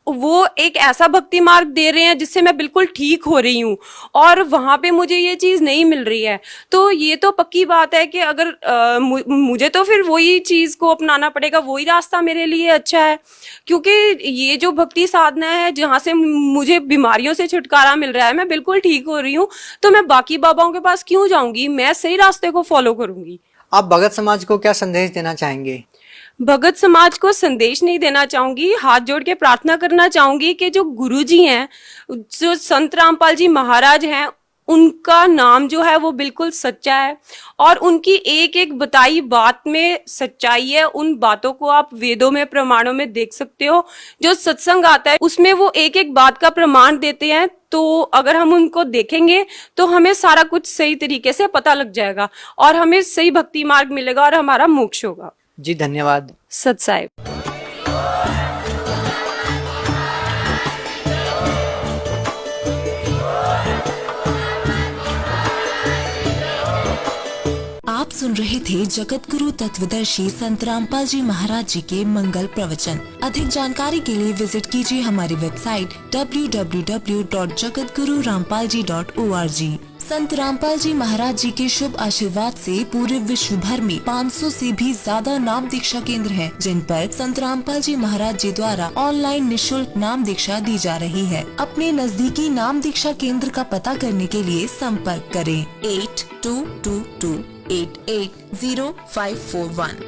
वो एक ऐसा भक्ति मार्ग दे रहे हैं जिससे मैं बिल्कुल ठीक हो रही हूँ, और वहां पे मुझे ये चीज नहीं मिल रही है। तो ये तो पक्की बात है कि अगर मुझे तो फिर वही चीज को अपनाना पड़ेगा, वही रास्ता मेरे लिए अच्छा है। क्योंकि ये जो भक्ति साधना है जहाँ से मुझे बीमारियों से छुटकारा मिल रहा है, मैं बिल्कुल ठीक हो रही हूँ, तो मैं बाकी बाबाओं के पास क्यों जाऊंगी? मैं सही रास्ते को फॉलो करूंगी। आप भगत समाज को क्या संदेश देना चाहेंगे? भगत समाज को संदेश नहीं देना चाहूंगी, हाथ जोड़ के प्रार्थना करना चाहूंगी कि जो गुरुजी हैं, जो संत रामपाल जी महाराज हैं, उनका नाम जो है वो बिल्कुल सच्चा है और उनकी एक एक बताई बात में सच्चाई है। उन बातों को आप वेदों में, प्रमाणों में देख सकते हो। जो सत्संग आता है उसमें वो एक एक बात का प्रमाण देते हैं। तो अगर हम उनको देखेंगे तो हमें सारा कुछ सही तरीके से पता लग जाएगा और हमें सही भक्ति मार्ग मिलेगा और हमारा मोक्ष होगा। जी धन्यवाद। सत साहिब। आप सुन रहे थे जगत गुरु तत्वदर्शी संत रामपाल जी महाराज जी के मंगल प्रवचन। अधिक जानकारी के लिए विजिट कीजिए हमारी वेबसाइट www.jagatgururampalji.org। संत रामपाल जी महाराज जी के शुभ आशीर्वाद से पूरे विश्व भर में 500 से भी ज्यादा नाम दीक्षा केंद्र हैं, जिन पर संत रामपाल जी महाराज जी द्वारा ऑनलाइन निशुल्क नाम दीक्षा दी जा रही है। अपने नजदीकी नाम दीक्षा केंद्र का पता करने के लिए संपर्क करें 8222880541।